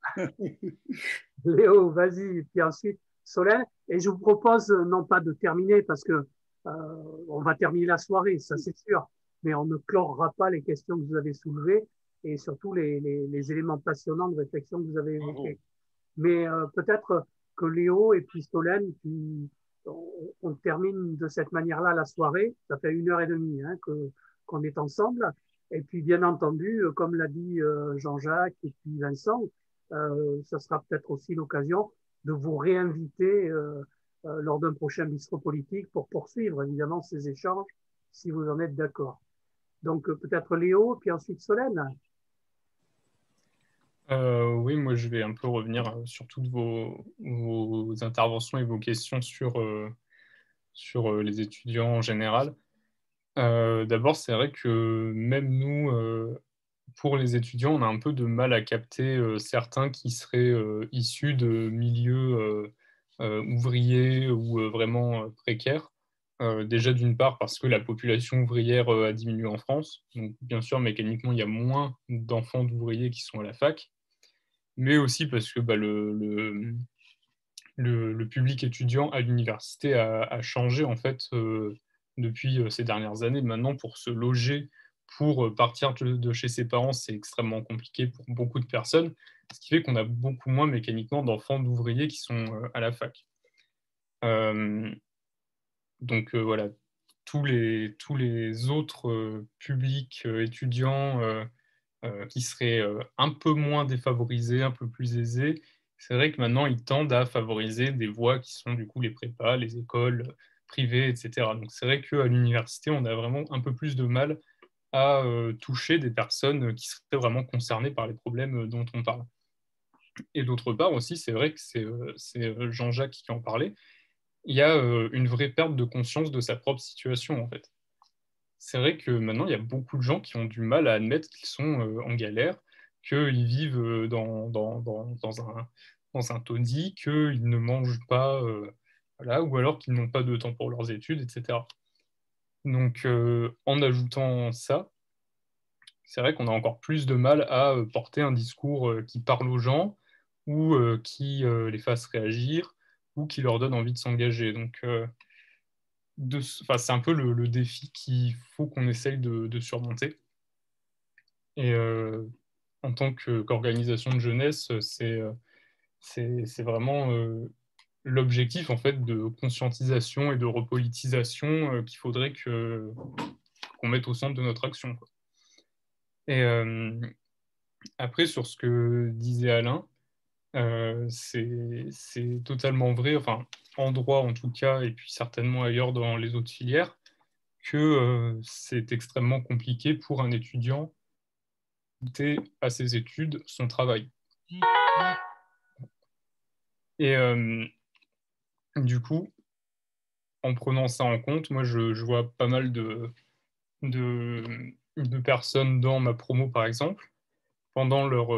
[SPEAKER 2] Léo, vas-y, puis ensuite Solène. Et je vous propose non pas de terminer parce que on va terminer la soirée, ça c'est sûr, mais on ne clorera pas les questions que vous avez soulevées et surtout les éléments passionnants de réflexion que vous avez évoqués. Mais peut-être que Léo et puis Solène, on termine de cette manière-là la soirée. Ça fait 1 heure et demie hein, qu'on est ensemble. Et puis, bien entendu, comme l'a dit Jean-Jacques et puis Vincent, ça sera peut-être aussi l'occasion de vous réinviter lors d'un prochain bistrot politique pour poursuivre évidemment ces échanges, si vous en êtes d'accord. Donc, peut-être Léo, puis ensuite Solène.
[SPEAKER 5] Oui, moi je vais un peu revenir sur toutes vos interventions et vos questions sur les étudiants en général. D'abord, c'est vrai que même nous, pour les étudiants, on a un peu de mal à capter certains qui seraient issus de milieux ouvriers ou vraiment précaires. Déjà d'une part parce que la population ouvrière a diminué en France. Donc bien sûr, mécaniquement, il y a moins d'enfants d'ouvriers qui sont à la fac, mais aussi parce que le public étudiant à l'université a changé en fait depuis ces dernières années. Maintenant, pour se loger, pour partir de chez ses parents, c'est extrêmement compliqué pour beaucoup de personnes, ce qui fait qu'on a beaucoup moins mécaniquement d'enfants d'ouvriers qui sont à la fac. Donc voilà, tous les autres publics étudiants qui seraient un peu moins défavorisés, un peu plus aisés, c'est vrai que maintenant, ils tendent à favoriser des voies qui sont du coup les prépas, les écoles privées, etc. Donc c'est vrai qu'à l'université, on a vraiment un peu plus de mal à toucher des personnes qui seraient vraiment concernées par les problèmes dont on parle. Et d'autre part aussi, c'est vrai que c'est Jean-Jacques qui en parlait, il y a une vraie perte de conscience de sa propre situation, en fait. C'est vrai que maintenant, il y a beaucoup de gens qui ont du mal à admettre qu'ils sont en galère, qu'ils vivent dans un taudis, qu'ils ne mangent pas, voilà, ou alors qu'ils n'ont pas de temps pour leurs études, etc. Donc, en ajoutant ça, c'est vrai qu'on a encore plus de mal à porter un discours qui parle aux gens, ou qui les fasse réagir, ou qui leur donne envie de s'engager. Donc, c'est un peu le défi qu'il faut qu'on essaye de surmonter. Et en tant qu'organisation de jeunesse, c'est vraiment l'objectif en fait de conscientisation et de repolitisation qu'il faudrait qu'on mette au centre de notre action, quoi. Et après, sur ce que disait Alain, c'est totalement vrai, enfin, en droit en tout cas, et puis certainement ailleurs dans les autres filières, que c'est extrêmement compliqué pour un étudiant d'ajouter à ses études son travail. Et du coup, en prenant ça en compte, moi je vois pas mal de personnes dans ma promo, par exemple, pendant leur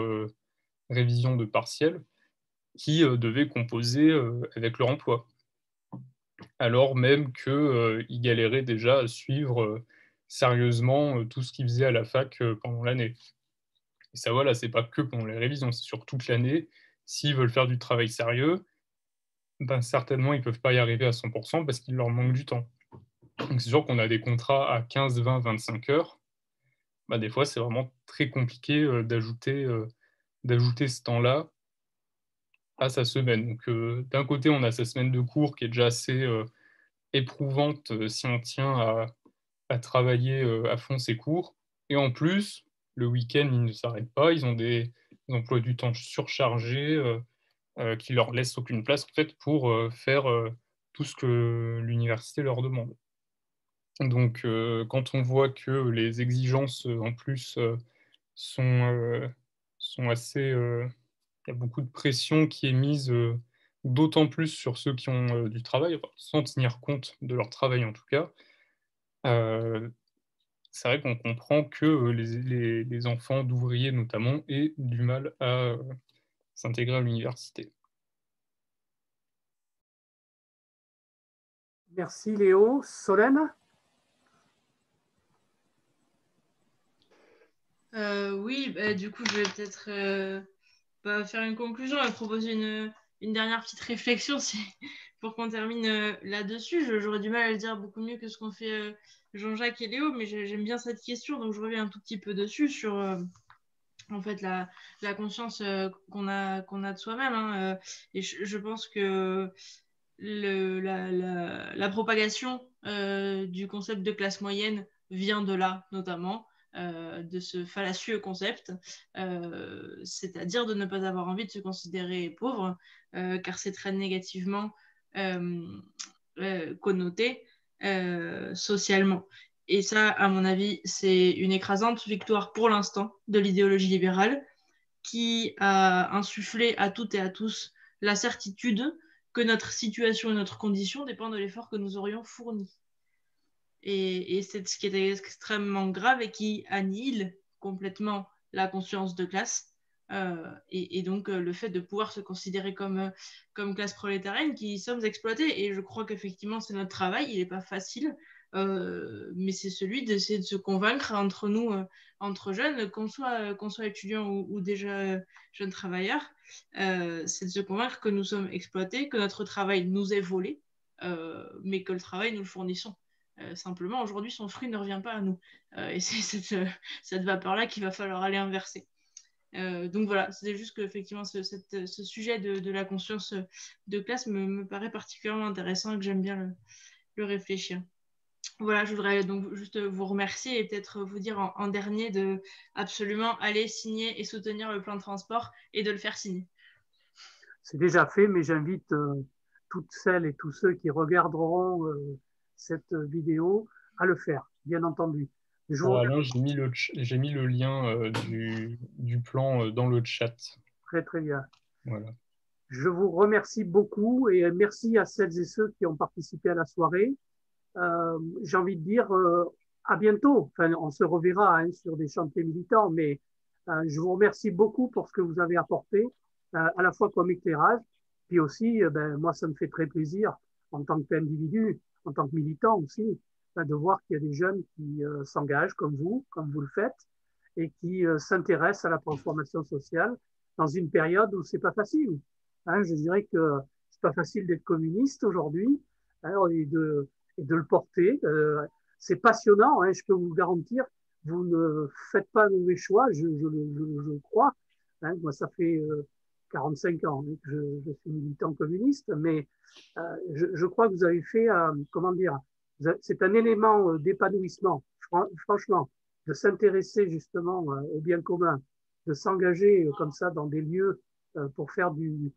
[SPEAKER 5] révision de partiel, qui devaient composer avec leur emploi, alors même qu'ils galéraient déjà à suivre sérieusement tout ce qu'ils faisaient à la fac pendant l'année. Et ça, voilà, c'est pas que pendant les révisions, c'est sur toute l'année. S'ils veulent faire du travail sérieux, ben certainement, ils ne peuvent pas y arriver à 100% parce qu'il leur manque du temps. Donc, c'est sûr qu'on a des contrats à 15, 20, 25 heures. Ben, des fois, c'est vraiment très compliqué d'ajouter ce temps-là à sa semaine. Donc, d'un côté, on a sa semaine de cours qui est déjà assez éprouvante si on tient à travailler à fond ses cours. Et en plus, le week-end, ils ne s'arrêtent pas. Ils ont des emplois du temps surchargés qui leur laissent aucune place en fait, pour faire tout ce que l'université leur demande. Donc, quand on voit que les exigences en plus sont, sont assez... il y a beaucoup de pression qui est mise d'autant plus sur ceux qui ont du travail, enfin, sans tenir compte de leur travail en tout cas. C'est vrai qu'on comprend que les enfants d'ouvriers notamment aient du mal à s'intégrer à l'université.
[SPEAKER 2] Merci Léo. Solène?
[SPEAKER 3] Oui, du coup, je vais peut-être faire une conclusion et proposer une dernière petite réflexion pour qu'on termine là-dessus. J'aurais du mal à le dire beaucoup mieux que ce qu'ont fait Jean-Jacques et Léo, mais j'aime bien cette question, donc je reviens un tout petit peu dessus sur en fait la conscience qu'on a de soi-même. Hein, et je pense que la propagation du concept de classe moyenne vient de là, notamment, de ce fallacieux concept, c'est-à-dire de ne pas avoir envie de se considérer pauvre, car c'est très négativement connoté socialement. Et ça, à mon avis, c'est une écrasante victoire pour l'instant de l'idéologie libérale qui a insufflé à toutes et à tous la certitude que notre situation et notre condition dépendent de l'effort que nous aurions fourni. Et c'est ce qui est extrêmement grave et qui annihile complètement la conscience de classe. Et donc le fait de pouvoir se considérer comme classe prolétarienne qui sommes exploités. Et je crois qu'effectivement, c'est notre travail, il n'est pas facile, mais c'est celui d'essayer de se convaincre entre nous, entre jeunes, qu'on soit étudiants ou déjà jeunes travailleurs, c'est de se convaincre que nous sommes exploités, que notre travail nous est volé, mais que le travail, nous le fournissons. Simplement, aujourd'hui, son fruit ne revient pas à nous. Et c'est cette vapeur-là qu'il va falloir aller inverser. Donc voilà, c'était juste qu'effectivement, ce sujet de la conscience de classe me paraît particulièrement intéressant et que j'aime bien le réfléchir. Voilà, je voudrais donc juste vous remercier et peut-être vous dire en dernier de absolument aller signer et soutenir le plan de transport et de le faire signer.
[SPEAKER 2] C'est déjà fait, mais j'invite toutes celles et tous ceux qui regarderont cette vidéo à le faire, bien entendu.
[SPEAKER 5] Alain, j'ai mis le lien du plan dans le chat.
[SPEAKER 2] Très, très bien.
[SPEAKER 5] Voilà.
[SPEAKER 2] Je vous remercie beaucoup et merci à celles et ceux qui ont participé à la soirée. J'ai envie de dire à bientôt. Enfin, on se reverra hein, sur des chantiers militants, mais je vous remercie beaucoup pour ce que vous avez apporté, à la fois comme éclairage, puis aussi, moi, ça me fait très plaisir en tant qu'individu, en tant que militant aussi, de voir qu'il y a des jeunes qui s'engagent comme vous le faites, et qui s'intéressent à la transformation sociale dans une période où c'est pas facile. Hein, je dirais que c'est pas facile d'être communiste aujourd'hui hein, et de le porter. C'est passionnant, hein, je peux vous garantir. Vous ne faites pas de mauvais choix, je crois. Hein, moi, ça fait 45 ans que je suis militant communiste, mais je crois que vous avez fait, comment dire, c'est un élément d'épanouissement, franchement, de s'intéresser justement au bien commun, de s'engager comme ça dans des lieux pour faire du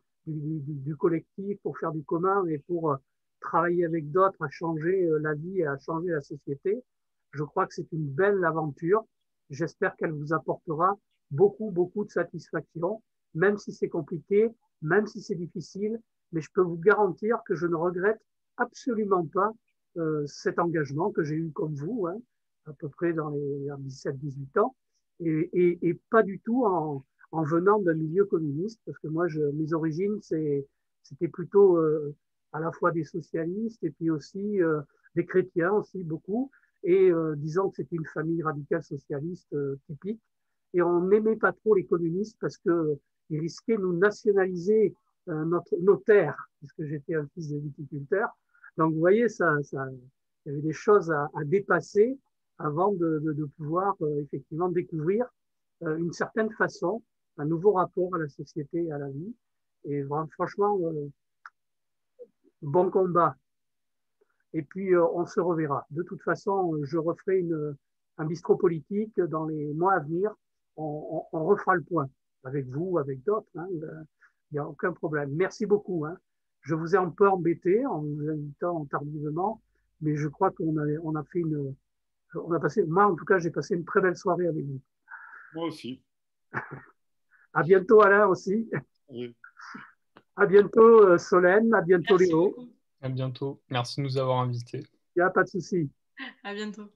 [SPEAKER 2] collectif, pour faire du commun et pour travailler avec d'autres à changer la vie et à changer la société. Je crois que c'est une belle aventure. J'espère qu'elle vous apportera beaucoup, beaucoup de satisfaction, même si c'est compliqué, même si c'est difficile, mais je peux vous garantir que je ne regrette absolument pas cet engagement que j'ai eu comme vous, hein, à peu près dans les 17-18 ans, et pas du tout en venant d'un milieu communiste, parce que moi, mes origines, c'était plutôt à la fois des socialistes et puis aussi des chrétiens aussi beaucoup, et disons que c'était une famille radicale socialiste typique, et on n'aimait pas trop les communistes parce qu'ils risquaient de nous nationaliser nos terres, puisque j'étais un fils de viticulteur. Donc, vous voyez, il y avait des choses à dépasser avant de pouvoir effectivement découvrir une certaine façon, un nouveau rapport à la société et à la vie. Et franchement, bon combat. Et puis, on se reverra. De toute façon, je referai un bistrot politique dans les mois à venir. On refera le point avec vous, avec d'autres. Hein. Il n'y a aucun problème. Merci beaucoup. Hein. Je vous ai un peu embêté en vous invitant tardivement, mais je crois qu'on a fait moi en tout cas, j'ai passé une très belle soirée avec vous.
[SPEAKER 6] Moi aussi.
[SPEAKER 2] À bientôt Alain aussi.
[SPEAKER 6] Oui.
[SPEAKER 2] À bientôt Solène, à bientôt
[SPEAKER 3] Merci
[SPEAKER 2] Léo.
[SPEAKER 3] beaucoup.
[SPEAKER 5] À bientôt. Merci de nous avoir invités.
[SPEAKER 2] Il n'y a pas de souci.
[SPEAKER 3] À bientôt.